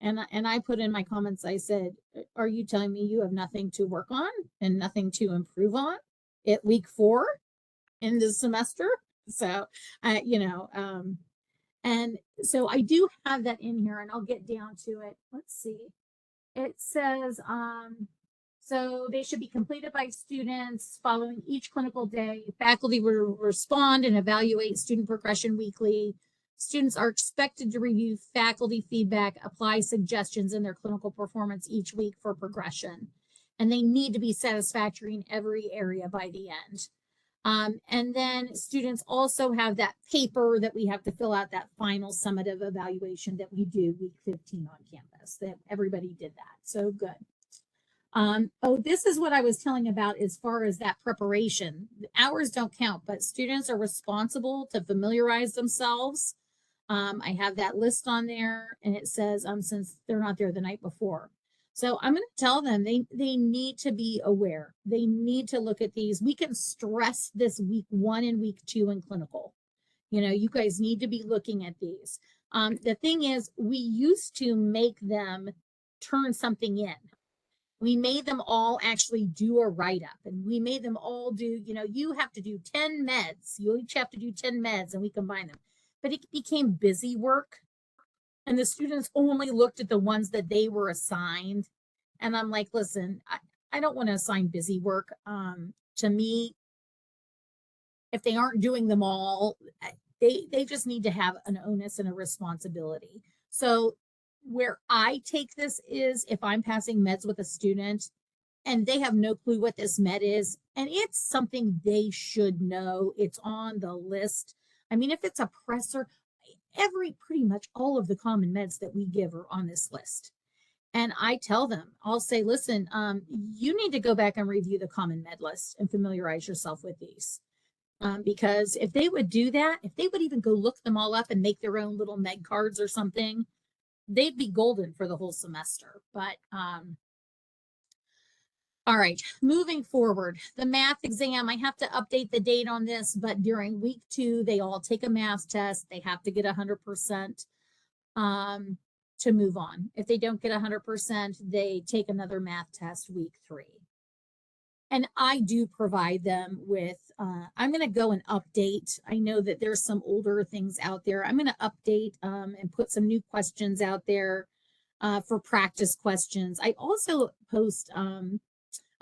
And I put in my comments, I said, are you telling me you have nothing to work on and nothing to improve on at week 4 in this semester? So, and so I do have that in here, and I'll get down to it. Let's see. It says, so they should be completed by students following each clinical day. Faculty will respond and evaluate student progression weekly. Students are expected to review faculty feedback, apply suggestions in their clinical performance each week for progression. And they need to be satisfactory in every area by the end. And then students also have that paper that we have to fill out, that final summative evaluation that we do week 15 on campus, that everybody did that. So good. Oh, this is what I was telling about as far as that preparation. Hours don't count, but students are responsible to familiarize themselves. I have that list on there, and it says, since they're not there the night before. So I'm going to tell them they need to be aware. They need to look at these. We can stress this week 1 and week 2 in clinical. You guys need to be looking at these. The thing is, we used to make them turn something in. We made them all actually do a write-up, and we made them all do, you have to do 10 meds. You each have to do 10 meds, and we combine them. But it became busy work, and the students only looked at the ones that they were assigned. And I'm like, listen, I don't want to assign busy work. To me, if they aren't doing them all, they just need to have an onus and a responsibility. So where I take this is if I'm passing meds with a student and they have no clue what this med is, and it's something they should know, it's on the list. I mean, if it's a pressor, pretty much all of the common meds that we give are on this list. And I tell them, I'll say, listen, you need to go back and review the common med list and familiarize yourself with these. Because if they would do that, if they would even go look them all up and make their own little med cards or something, they'd be golden for the whole semester. But all right, moving forward, the math exam, I have to update the date on this, but during week 2, they all take a math test. They have to get 100% to move on. If they don't get 100%, they take another math test week 3. And I do provide them with, I'm going to go and update. I know that there's some older things out there. I'm going to update and put some new questions out there for practice questions. I also post an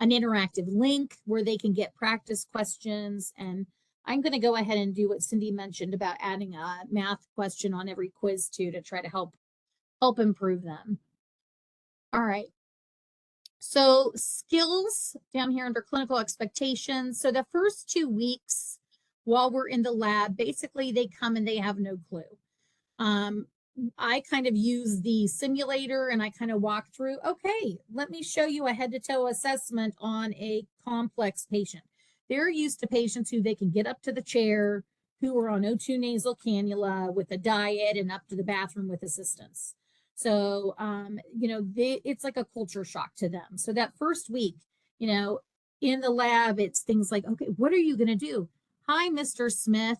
interactive link where they can get practice questions. And I'm going to go ahead and do what Cindy mentioned about adding a math question on every quiz too, to try to help improve them. All right. So skills down here under clinical expectations. So the first 2 weeks while we're in the lab, basically they come and they have no clue. I kind of use the simulator and I kind of walk through, okay, let me show you a head to toe assessment on a complex patient. They're used to patients who they can get up to the chair, who are on O2 nasal cannula with a diet and up to the bathroom with assistance. So, it's like a culture shock to them. So that first week, in the lab, it's things like, okay, what are you going to do? Hi, Mr. Smith,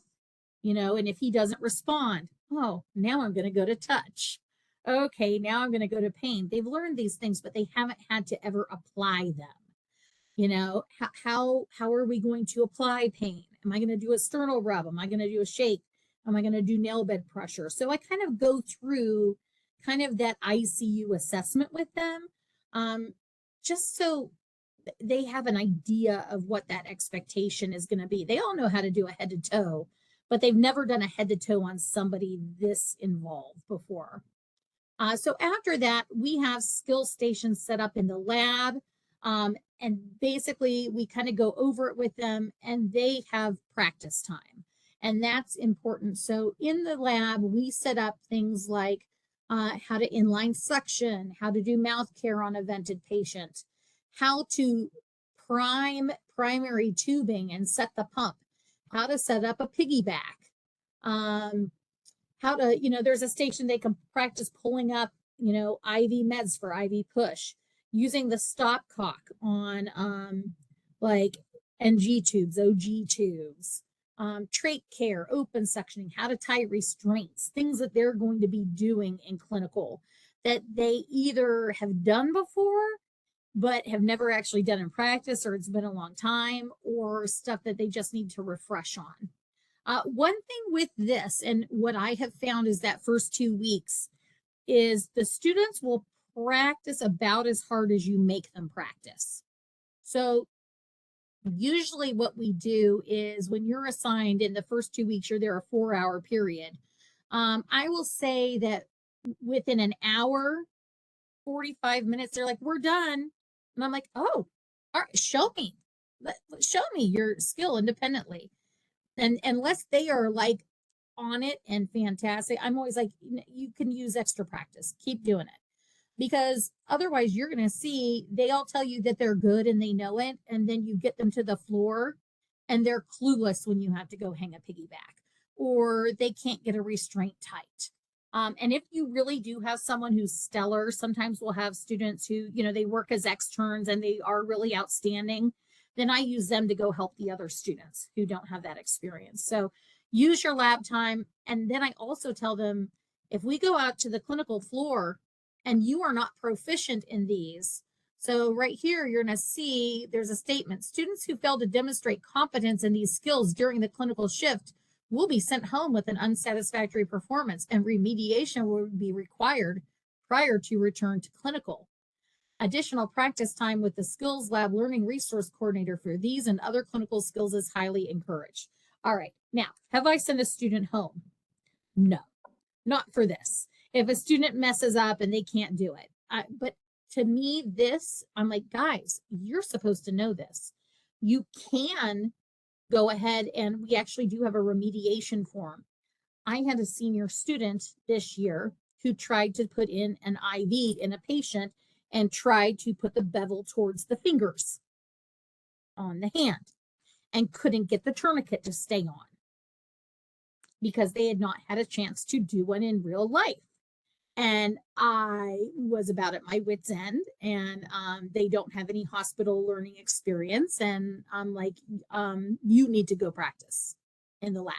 and if he doesn't respond, oh, now I'm going to go to touch. Okay, now I'm going to go to pain. They've learned these things, but they haven't had to ever apply them. How are we going to apply pain? Am I going to do a sternal rub? Am I going to do a shake? Am I going to do nail bed pressure? So I kind of go through kind of that ICU assessment with them, just so they have an idea of what that expectation is going to be. They all know how to do a head to toe, but they've never done a head to toe on somebody this involved before. So after that, we have skill stations set up in the lab. And basically we kind of go over it with them and they have practice time. And that's important. So in the lab, we set up things like how to inline suction, how to do mouth care on a vented patient, how to prime primary tubing and set the pump, how to set up a piggyback, how to, there's a station they can practice pulling up, IV meds for IV push, using the stopcock on like NG tubes, OG tubes, trach care, open sectioning, how to tie restraints, things that they're going to be doing in clinical that they either have done before, but have never actually done in practice, or it's been a long time, or stuff that they just need to refresh on. One thing with this, and what I have found is that first 2 weeks is the students will practice about as hard as you make them practice. So usually what we do is when you're assigned in the first 2 weeks, you're there a 4-hour period. I will say that within an hour, 45 minutes, they're like, we're done. And I'm like, oh, all right, show me your skill independently. And unless they are like on it and fantastic, I'm always like, you can use extra practice, keep doing it. Because otherwise you're going to see, they all tell you that they're good and they know it. And then you get them to the floor and they're clueless when you have to go hang a piggyback, or they can't get a restraint tight. And if you really do have someone who's stellar, sometimes we'll have students who, they work as externs and they are really outstanding. Then I use them to go help the other students who don't have that experience. So use your lab time. And then I also tell them, if we go out to the clinical floor and you are not proficient in these, So right here, you're going to see there's a statement. Students who fail to demonstrate competence in these skills during the clinical shift will be sent home with an unsatisfactory performance, and remediation will be required prior to return to clinical. Additional practice time with the skills lab learning resource coordinator for these and other clinical skills is highly encouraged. All right, now, have I sent a student home? No, not for this. If a student messes up and they can't do it. But to me, this, I'm like, guys, you're supposed to know this. You can go ahead, and we actually do have a remediation form. I had a senior student this year who tried to put in an IV in a patient and tried to put the bevel towards the fingers on the hand and couldn't get the tourniquet to stay on because they had not had a chance to do one in real life. And I was about at my wit's end, and they don't have any hospital learning experience. And I'm like, you need to go practice in the lab.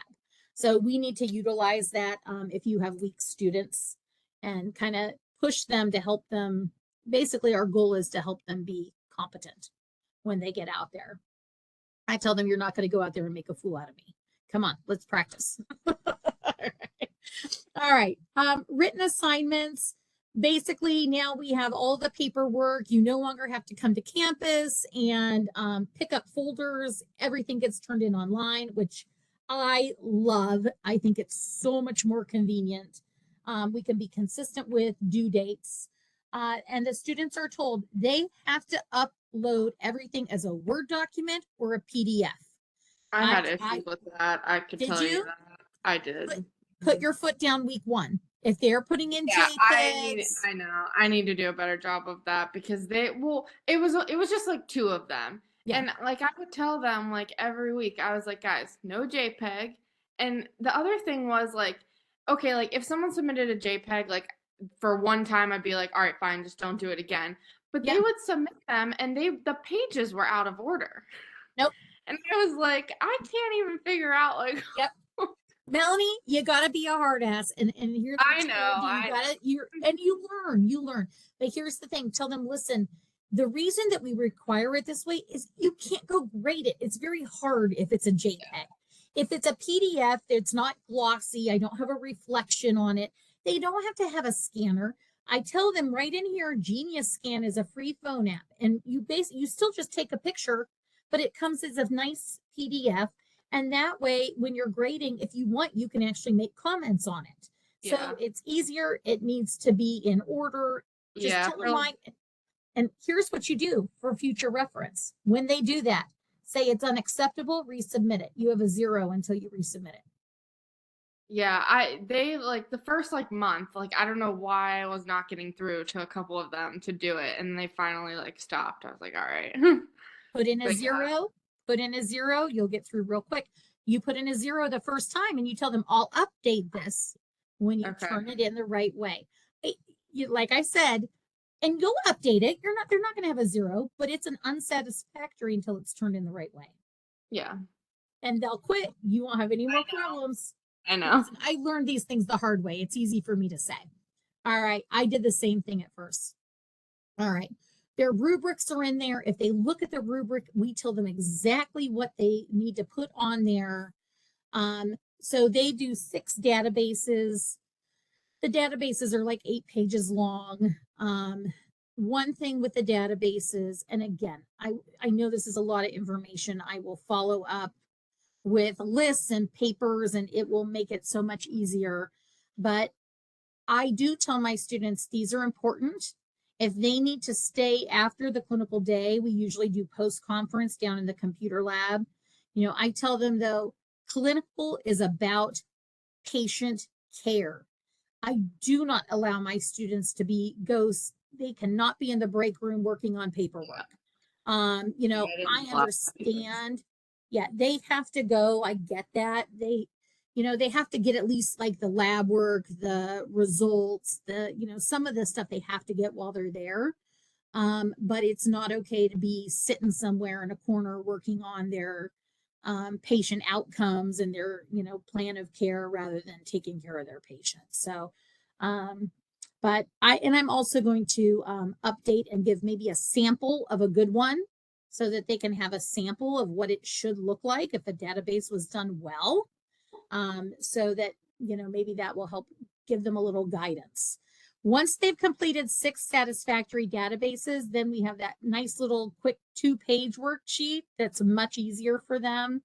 So we need to utilize that if you have weak students and kind of push them to help them. Basically, our goal is to help them be competent when they get out there. I tell them, you're not going to go out there and make a fool out of me. Come on, let's practice. All right. Written assignments. Basically, now we have all the paperwork. You no longer have to come to campus and pick up folders. Everything gets turned in online, which I love. I think it's so much more convenient. We can be consistent with due dates. And the students are told they have to upload everything as a Word document or a PDF. I had issues with that. I could tell you that. I did. Put your foot down week one. If they're putting in JPEGs, I know. I need to do a better job of that because it was just like two of them. Yeah. And like I would tell them like every week, I was like, guys, no JPEG. And the other thing was like, okay, like if someone submitted a JPEG, like for one time, I'd be like, all right, fine, just don't do it again. But they would submit them and the pages were out of order. Nope. And I was like, I can't even figure out like. Yep. Melanie, you gotta be a hard ass, and here's you learn. But here's the thing: tell them, listen. The reason that we require it this way is you can't go grade it. It's very hard if it's a JPEG. Yeah. If it's a PDF, it's not glossy. I don't have a reflection on it. They don't have to have a scanner. I tell them right in here, Genius Scan is a free phone app, and you still just take a picture, but it comes as a nice PDF. And that way, when you're grading, if you want, you can actually make comments on it. Yeah. So it's easier. It needs to be in order. Just tell them and here's what you do for future reference. When they do that, say it's unacceptable, resubmit it. You have a 0 until you resubmit it. Yeah, they like the first like month, like I don't know why I was not getting through to a couple of them to do it, and they finally like stopped. I was like, all right. Put in a 0. Put in a 0, you'll get through real quick. You put in a 0 the first time and you tell them, I'll update this when you turn it in the right way. Like I said, and you'll update it. They're not going to have a 0, but it's an unsatisfactory until it's turned in the right way. Yeah. And they'll quit. You won't have any more problems. I know. I learned these things the hard way. It's easy for me to say. All right. I did the same thing at first. All right. Their rubrics are in there. If they look at the rubric, we tell them exactly what they need to put on there. So they do 6 databases. The databases are like 8 pages long. One thing with the databases, and again, I know this is a lot of information. I will follow up with lists and papers, and it will make it so much easier. But I do tell my students these are important. If they need to stay after the clinical day, we usually do post-conference down in the computer lab. You know, I tell them though, clinical is about patient care. I do not allow my students to be ghosts. They cannot be in the break room working on paperwork. You know, I understand. Yeah, they have to go. I get that. They have to get at least like the lab work, the results, some of the stuff they have to get while they're there. But it's not okay to be sitting somewhere in a corner working on their patient outcomes and their, plan of care rather than taking care of their patients. So But I'm also going to update and give maybe a sample of a good one so that they can have a sample of what it should look like if a database was done well. So that, maybe that will help give them a little guidance. Once they've completed 6 satisfactory databases, then we have that nice little quick 2-page worksheet that's much easier for them.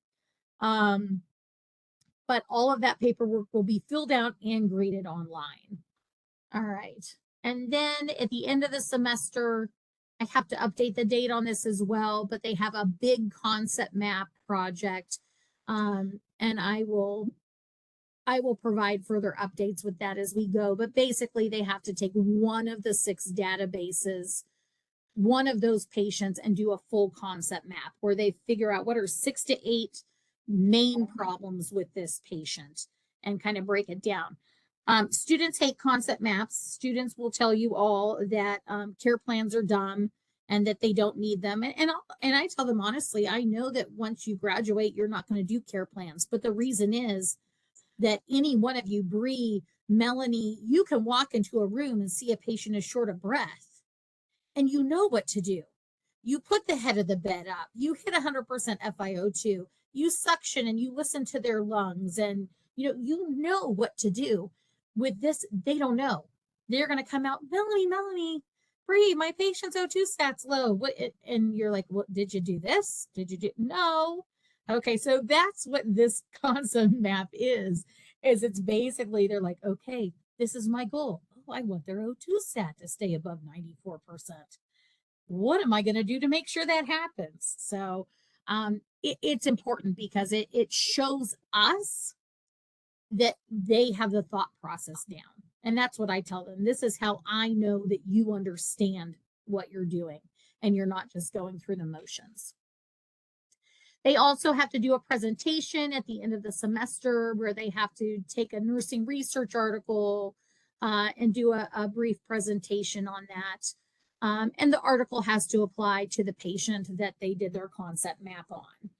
But all of that paperwork will be filled out and graded online. All right. And then at the end of the semester, I have to update the date on this as well, but they have a big concept map project. And I will provide further updates with that as we go. But basically, they have to take one of the 6 databases, one of those patients, and do a full concept map where they figure out what are 6 to 8 main problems with this patient and kind of break it down. Students hate concept maps. Students will tell you all that care plans are dumb and that they don't need them. And I tell them honestly, I know that once you graduate, you're not going to do care plans. But the reason is that any one of you, Bree, Melanie, you can walk into a room and see a patient is short of breath and you know what to do. You put the head of the bed up, you hit 100% FiO2, you suction and you listen to their lungs, and you know what to do. With this, they don't know. They're going to come out, Melanie, Bree, my patient's O2 stat's low. What? And you're like, what? Did you do this? Did you do? No. Okay, so that's what this concept map is it's basically, they're like, okay, this is my goal. Oh, I want their O2 stat to stay above 94%. What am I going to do to make sure that happens? So it's important because it shows us that they have the thought process down. And that's what I tell them. This is how I know that you understand what you're doing and you're not just going through the motions. They also have to do a presentation at the end of the semester where they have to take a nursing research article and do a brief presentation on that. And the article has to apply to the patient that they did their concept map on.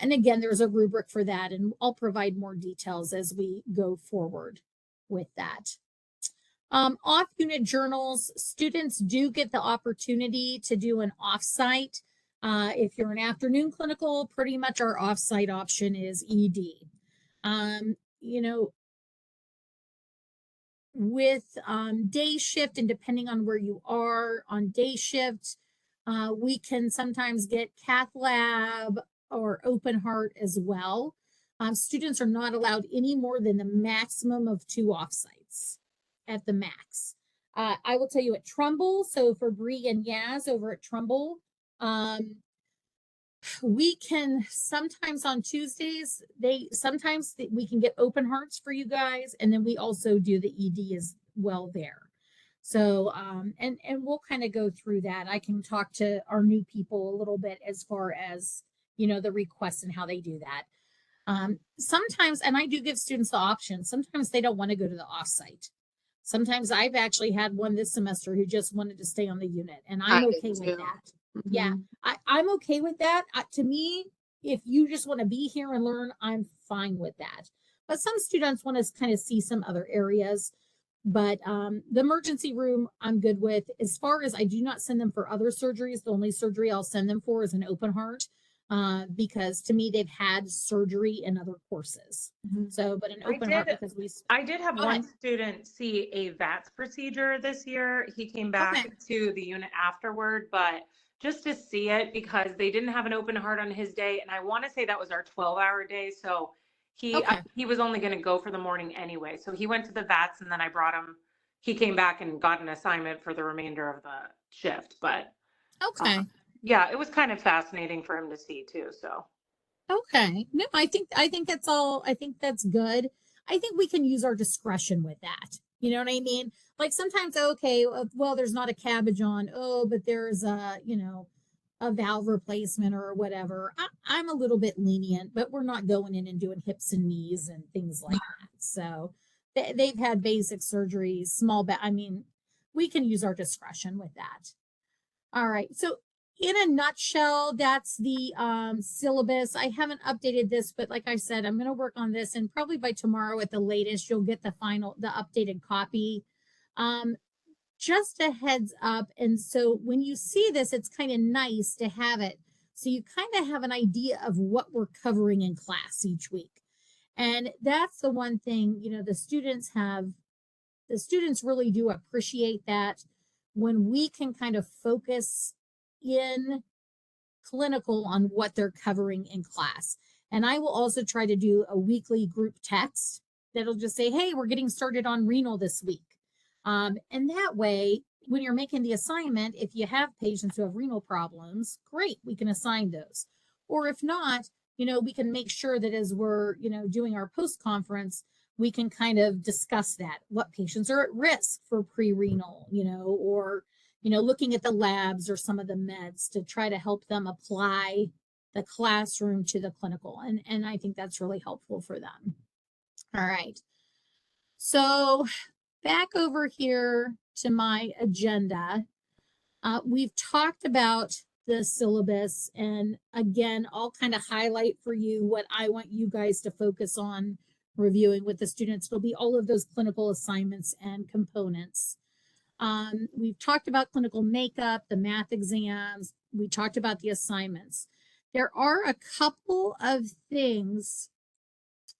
And again, there's a rubric for that, and I'll provide more details as we go forward with that. Off-unit journals, students do get the opportunity to do an off-site. If you're an afternoon clinical, pretty much our off-site option is ED. With day shift, and depending on where you are on day shift, we can sometimes get cath lab or open heart as well. Students are not allowed any more than the maximum of 2 offsites at the max. I will tell you at Trumbull, so for Bree and Yaz over at Trumbull, we can sometimes on Tuesdays, we can get open hearts for you guys. And then we also do the ED as well there. So, and we'll kind of go through that. I can talk to our new people a little bit as far as, the requests and how they do that. Sometimes, and I do give students the option, sometimes they don't want to go to the offsite. Sometimes I've actually had one this semester who just wanted to stay on the unit, and I'm okay with that. Yeah, I'm okay with that. To me, if you just want to be here and learn, I'm fine with that. But some students want to kind of see some other areas. But the emergency room, I'm good with. As far as I do not send them for other surgeries, the only surgery I'll send them for is an open heart. Because to me, they've had surgery in other courses. So, but an open heart because I did have one student see a VATS procedure this year. He came back to the unit afterward, but just to see it because they didn't have an open heart on his day. And I want to say that was our 12-hour day. So he was only going to go for the morning anyway. So he went to the VATS and then I brought him, he came back and got an assignment for the remainder of the shift. But yeah, it was kind of fascinating for him to see too. So. Okay. No, I think that's all. I think that's good. I think we can use our discretion with that. You know what I mean? Like sometimes, okay, well, there's not a cabbage on. Oh, but there's a valve replacement or whatever. I'm a little bit lenient, but we're not going in and doing hips and knees and things like that. So they've had basic surgeries, we can use our discretion with that. All right. So in a nutshell, that's the syllabus. I haven't updated this, but like I said, I'm going to work on this, and probably by tomorrow at the latest, you'll get the updated copy. Just a heads up. And so when you see this, it's kind of nice to have it. So you kind of have an idea of what we're covering in class each week. And that's the one thing, you know, the students really do appreciate that when we can kind of focus in clinical on what they're covering in class. And I will also try to do a weekly group text that'll just say, hey, we're getting started on renal this week. And that way, when you're making the assignment, if you have patients who have renal problems, great, we can assign those. Or if not, you know, we can make sure that as we're, you know, doing our post-conference, we can kind of discuss that, what patients are at risk for pre-renal, you know, or, you know, looking at the labs or some of the meds to try to help them apply the classroom to the clinical. And I think that's really helpful for them. All right. So back over here to my agenda. We've talked about the syllabus, and again, I'll kind of highlight for you what I want you guys to focus on reviewing with the students. It'll be all of those clinical assignments and components. We've talked about clinical makeup, the math exams. We talked about the assignments. There are a couple of things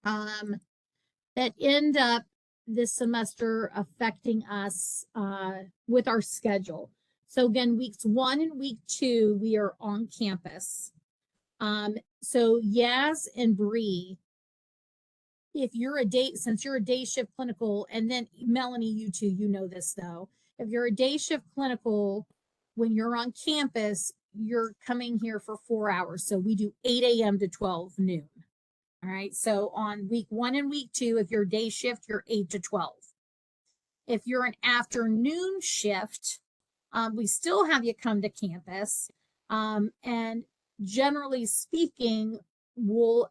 that end up this semester affecting us with our schedule. So again, weeks 1 and week 2, we are on campus. So Yaz and Bree, if you're since you're a day shift clinical, and then Melanie, you too, you know this though, if you're a day shift clinical, when you're on campus, you're coming here for 4 hours. So we do 8 a.m. to 12 noon. All right. So on week 1 and week 2, if you're day shift, you're 8 to 12. If you're an afternoon shift, we still have you come to campus. And generally speaking, we'll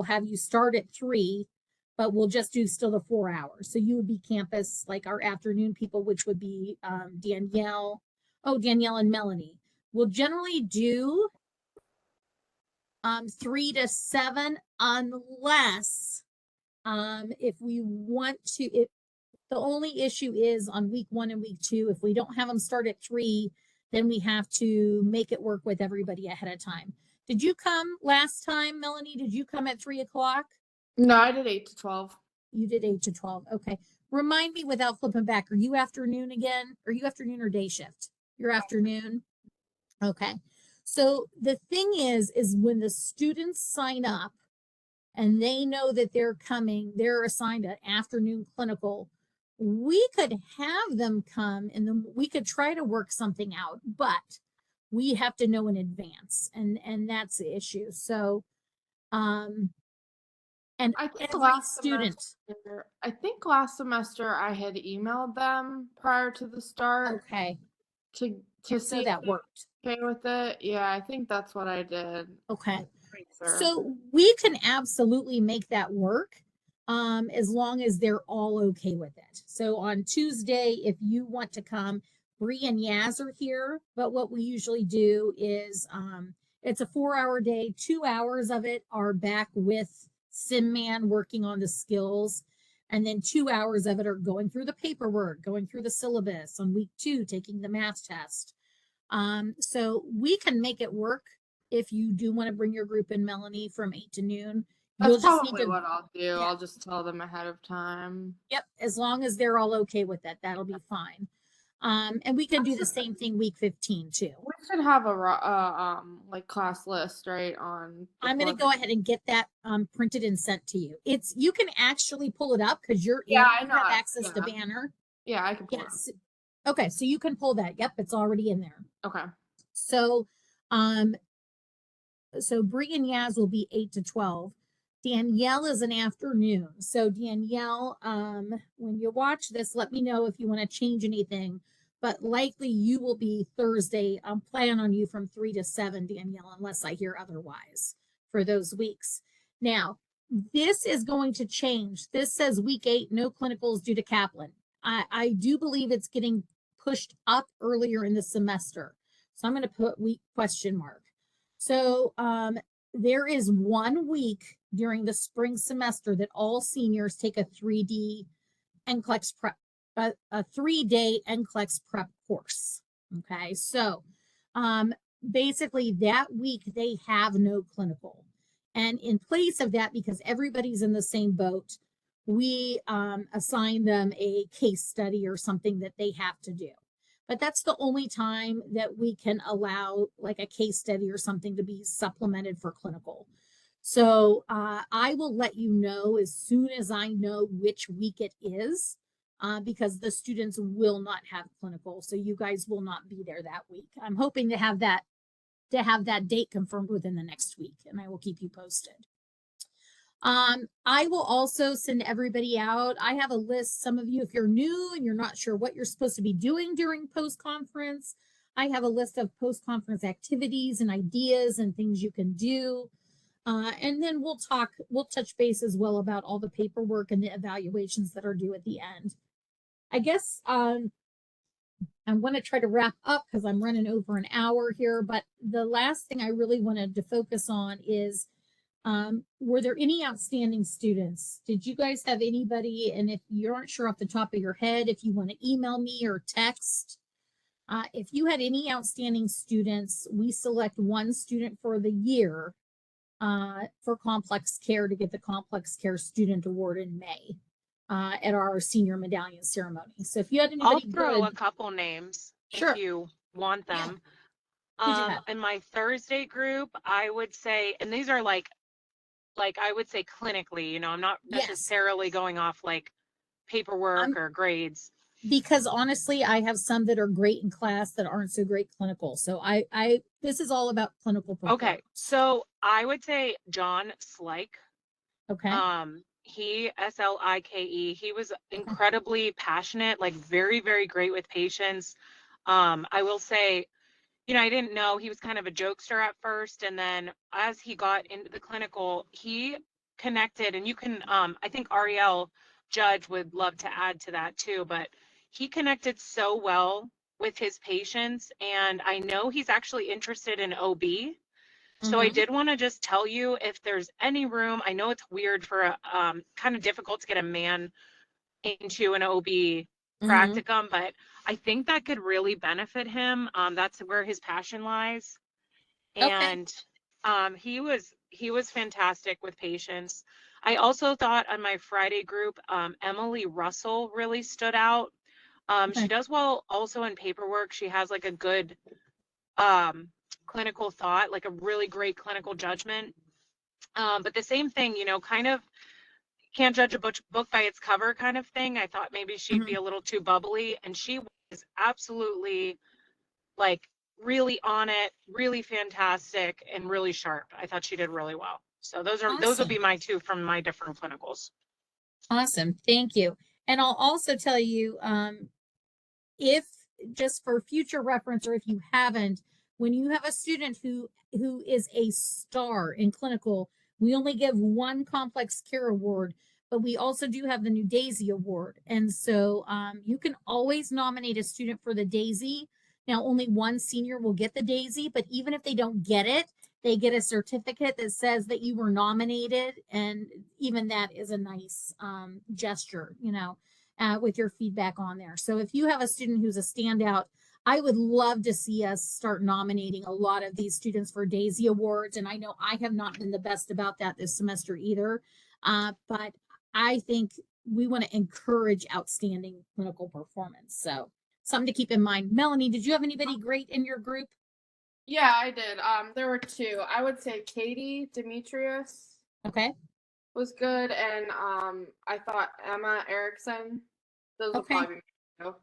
have you start at 3, but we'll just do still the 4 hours. So you would be campus like our afternoon people, which would be Danielle and Melanie. We'll generally do 3 to 7 unless if we want to, the only issue is on week 1 and week 2, if we don't have them start at 3, then we have to make it work with everybody ahead of time. Did you come last time, Melanie? Did you come at 3 o'clock? No, I did 8 to 12. You did 8 to 12. Okay. Remind me without flipping back. Are you afternoon again? Are you afternoon or day shift? You're afternoon. Okay. So the thing is when the students sign up and they know that they're coming, they're assigned an afternoon clinical, we could have them come and then we could try to work something out, but we have to know in advance, and that's the issue. So and I think every last student. last semester I had emailed them prior to the start Okay. to So see that if they worked. were okay with it. Yeah, I think that's what I did. Okay. Pretty sure. So we can absolutely make that work as long as they're all okay with it. So on Tuesday, if you want to come, Bree and Yaz are here, but what we usually do is it's a 4-hour day. 2 hours of it are back with SimMan working on the skills. And then 2 hours of it are going through the paperwork, going through the syllabus. On week 2, taking the math test. So we can make it work if you do want to bring your group in, Melanie, from 8 to noon. That's probably what I'll do. Yeah. I'll just tell them ahead of time. Yep, as long as they're all okay with that, that'll be fine. And we can do the same thing week 15 too. We should have a like class list, right? I'm going to go ahead and get that printed and sent to you. You can actually pull it up because you have access to Banner. Yeah, I can pull it. Okay, so you can pull that. Yep, it's already in there. Okay. So Bree and Yaz will be 8 to 12. Danielle is an afternoon. So Danielle, when you watch this, let me know if you want to change anything, but likely you will be Thursday. I'm planning on you from 3 to 7, Danielle, unless I hear otherwise for those weeks. Now, this is going to change. This says week 8, no clinicals due to Kaplan. I do believe it's getting pushed up earlier in the semester. So I'm going to put week question mark. So there is 1 week during the spring semester that all seniors take a 3D NCLEX prep a 3-day NCLEX prep course. Okay, so basically that week they have no clinical. And in place of that, because everybody's in the same boat, we assign them a case study or something that they have to do. But that's the only time that we can allow like a case study or something to be supplemented for clinical. So I will let you know as soon as I know which week it is, because the students will not have clinical. So you guys will not be there that week. I'm hoping to have that date confirmed within the next week, and I will keep you posted. I will also send everybody out. I have a list. Some of you, if you're new and you're not sure what you're supposed to be doing during post-conference, I have a list of post-conference activities and ideas and things you can do. And then we'll touch base as well about all the paperwork and the evaluations that are due at the end. I guess I want to try to wrap up because I'm running over an hour here, but the last thing I really wanted to focus on is, were there any outstanding students? Did you guys have anybody? And if you aren't sure off the top of your head, if you want to email me or text, if you had any outstanding students, we select one student for the year for complex care to get the complex care student award in May at our senior medallion ceremony. So if you had I'll anybody throw good, a couple names sure. if you want Yeah. them. Who'd you have? In my Thursday group, I would say, and these are like I would say clinically, you know, I'm not Yes. necessarily going off like paperwork or grades. Because honestly, I have some that are great in class that aren't so great clinical. So this is all about clinical performance. Okay, so I would say John Slike. Okay. He Slike, he was incredibly passionate, like very, very great with patients. I will say, you know, I didn't know he was kind of a jokester at first, and then as he got into the clinical, he connected, and you can, I think Ariel Judge would love to add to that too, but he connected so well with his patients, and I know he's actually interested in OB. So I did want to just tell you if there's any room. I know it's weird for kind of difficult to get a man into an OB practicum, but I think that could really benefit him. That's where his passion lies. And he was fantastic with patients. I also thought on my Friday group, Emily Russell really stood out. She does well also in paperwork. She has like a good clinical thought, like a really great clinical judgment. But the same thing, you know, kind of can't judge a book by its cover kind of thing. I thought maybe she'd be a little too bubbly, and she was absolutely like really on it, really fantastic, and really sharp. I thought she did really well. So those would be my two from my different clinicals. Awesome. Thank you. And I'll also tell you, if just for future reference, or if you haven't, when you have a student who is a star in clinical, we only give one complex care award, but we also do have the new DAISY award. And so you can always nominate a student for the DAISY. Now, only one senior will get the DAISY, but even if they don't get it, they get a certificate that says that you were nominated. And even that is a nice gesture, you know, with your feedback on there. So if you have a student who's a standout, I would love to see us start nominating a lot of these students for DAISY awards. And I know I have not been the best about that this semester either, but I think we want to encourage outstanding clinical performance. So something to keep in mind. Melanie, did you have anybody great in your group? Yeah, I did. There were two. I would say Katie Demetrius Okay. was good, and I thought Emma Erickson. Those would probably be my two.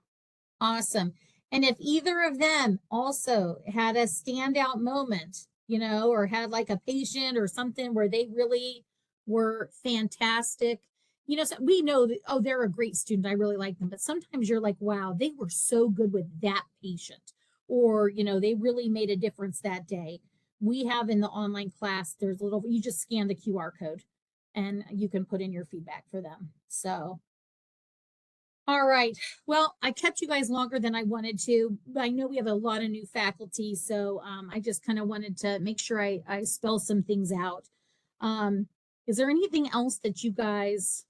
Awesome. And if either of them also had a standout moment, you know, or had like a patient or something where they really were fantastic, you know, so we know that, oh, they're a great student, I really like them. But sometimes you're like, wow, they were so good with that patient, or, you know, they really made a difference that day. We have in the online class, there's a little, you just scan the QR code and you can put in your feedback for them. So all right. Well, I kept you guys longer than I wanted to, but I know we have a lot of new faculty, so I just kind of wanted to make sure I spell some things out. Is there anything else that you guys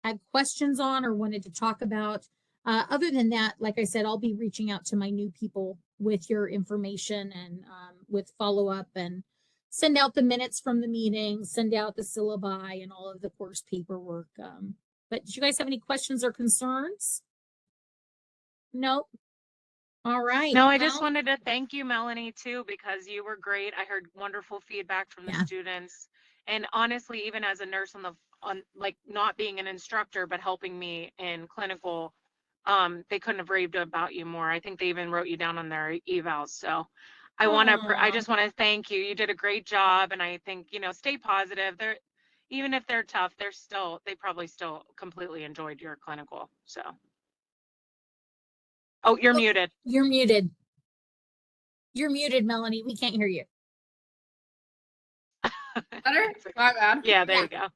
had questions on or wanted to talk about? Other than that, like I said, I'll be reaching out to my new people with your information and with follow up and send out the minutes from the meeting, send out the syllabi and all of the course paperwork. But do you guys have any questions or concerns? Nope. All right. No, I just Well, wanted to thank you, Melanie, too, because you were great. I heard wonderful feedback from the Yeah. students. And honestly, even as a nurse on like not being an instructor, but helping me in clinical, they couldn't have raved about you more. I think they even wrote you down on their evals. So I Aw. just want to thank you. You did a great job. And I think, stay positive. Even if they're tough, they probably still completely enjoyed your clinical. So. Oh, you're muted. You're muted. You're muted, Melanie. We can't hear you. Better? My bad. Yeah, there Yeah. you go.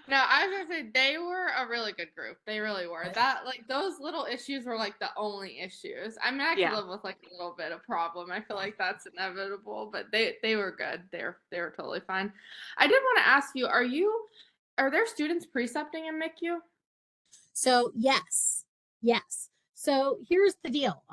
No, I was gonna say they were a really good group. They really were. Good. That like those little issues were like the only issues. I mean, I could Yeah. live with like a little bit of problem. I feel like that's inevitable, but they were good. They were totally fine. I did want to ask you, are there students precepting in MICU? So yes. So here's the deal.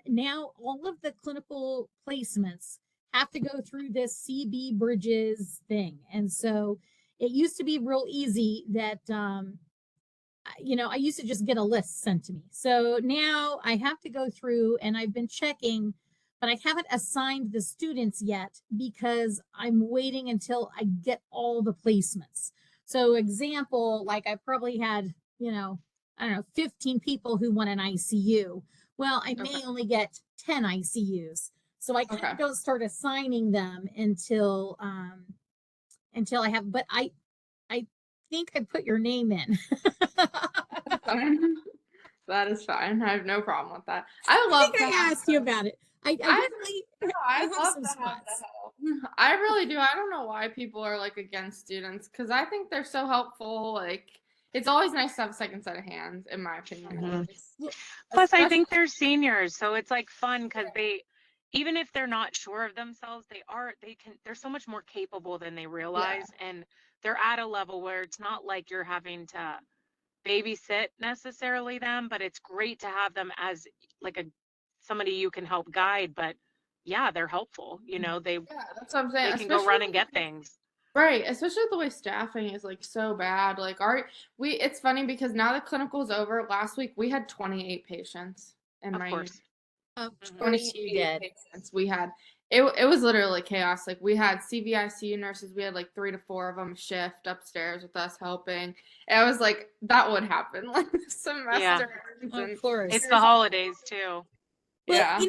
Now all of the clinical placements have to go through this CB Bridges thing. And so it used to be real easy that, I used to just get a list sent to me. So now I have to go through and I've been checking, but I haven't assigned the students yet because I'm waiting until I get all the placements. So example, like I probably had, I don't know, 15 people who want an ICU. Well, I may Okay. only get 10 ICUs. So I kind Okay. of don't start assigning them until I have, but I think I put your name in. That's fine. That is fine. I have no problem with that. I I love think to I have asked you about it. I definitely no, I I have love some to have spots. the help. I really do. I don't know why people are like against students because I think they're so helpful. Like it's always nice to have a second set of hands, in my opinion. Mhm. Well, Plus, I Especially think they're seniors, so it's like fun because even if they're not sure of themselves, they're so much more capable than they realize. And they're at a level where it's not like you're having to babysit necessarily them, but it's great to have them as like somebody you can help guide. But yeah, they're helpful. yeah, that's what I'm saying. They can go run and get things. Right, especially the way staffing is like so bad. Like it's funny because now the clinical's over. Last week we had 28 patients in Of my unit. course. Of Mhm. course you 28 did. patients. We had it was literally chaos. Like we had CVICU nurses. We had like 3 to 4 of them shift upstairs with us helping. And I was like, that would happen like semester. Of course. It's the holidays too. Well, Yeah.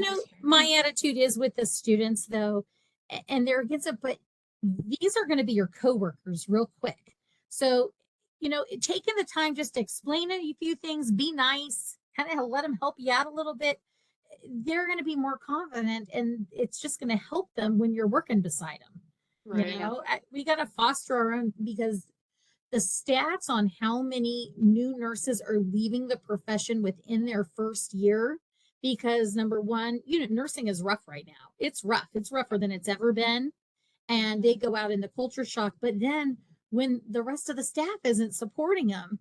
my attitude is with the students though, and they're against it, but these are going to be your coworkers real quick. So, taking the time just to explain a few things, be nice, kind of let them help you out a little bit. They're going to be more confident, and it's just going to help them when you're working beside them. Right. We got to foster our own because the stats on how many new nurses are leaving the profession within their first year because number one, nursing is rough right now. It's rough. It's rougher than it's ever been. And they go out in the culture shock. But then when the rest of the staff isn't supporting them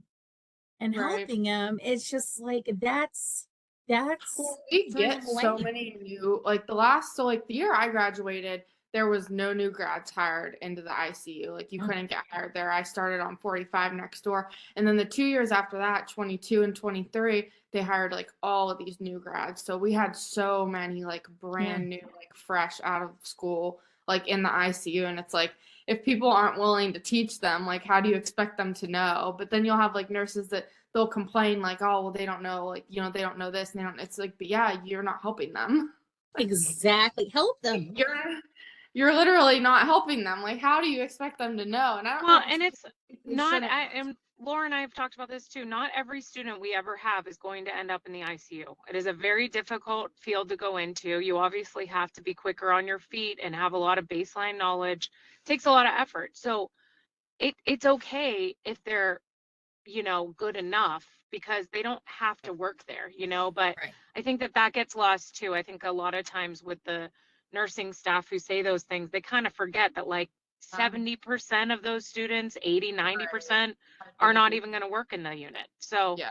and Right. helping them, it's just like that's Well, we turning get them so away. many new like the year I graduated, there was no new grads hired into the ICU. Like you couldn't get hired there. I started on 45 next door. And then the 2 years after that, 22 and 23, they hired like all of these new grads. So we had so many like brand new, like fresh out of school, like in the ICU. And it's like, if people aren't willing to teach them, like how do you expect them to know? But then you'll have like nurses that they'll complain like, oh, well, they don't know, like, they don't know this and they don't, it's like, but yeah, you're not helping them. Exactly. Help them. You're literally not helping them. Like, how do you expect them to know? And I don't Well, know. and it's They not, shouldn't. and Laura and I have talked about this too. Not every student we ever have is going to end up in the ICU. It is a very difficult field to go into. You obviously have to be quicker on your feet and have a lot of baseline knowledge. It takes a lot of effort. So it's okay if they're, good enough because they don't have to work there, but Right. I think that gets lost too. I think a lot of times with the nursing staff who say those things, they kind of forget that like 70% of those students, 80, 90% are not even going to work in the unit. So Yeah.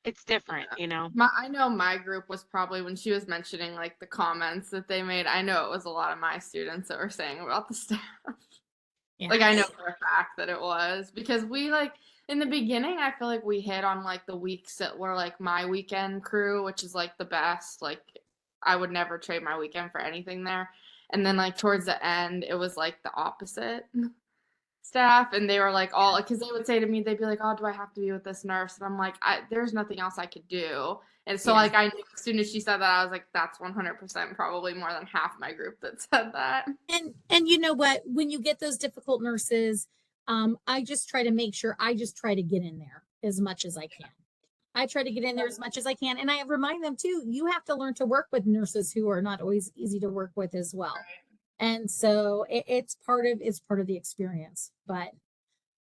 it's different, you know? I know my group was probably when she was mentioning like the comments that they made. I know it was a lot of my students that were saying about the staff. Yeah. Like I know for a fact that it was because we like in the beginning I feel like we hit on like the weeks that were like my weekend crew, which is like the best. Like I would never trade my weekend for anything there. And then like towards the end it was like the opposite staff and they were like all because they would say to me they'd be like, oh, do I have to be with this nurse? And I'm like, there's nothing else I could do. And so Yeah. like I knew as soon as she said that I was like, that's 100% probably more than half my group that said that. And you know what? When you get those difficult nurses, I just try to make sure I just try to get in there as much as I can. I try to get in there as much as I can. And I remind them too, you have to learn to work with nurses who are not always easy to work with as well. And so it's part of the experience. But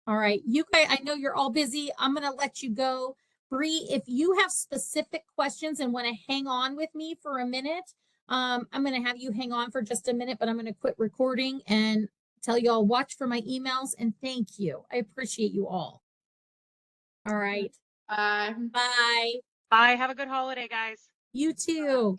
all right, you guys, I know you're all busy. I'm gonna let you go. Bree, if you have specific questions and want to hang on with me for a minute, I'm gonna have you hang on for just a minute, but I'm gonna quit recording and tell you all watch for my emails and thank you. I appreciate you all. All right. Bye. Bye. Have a good holiday, guys. You too.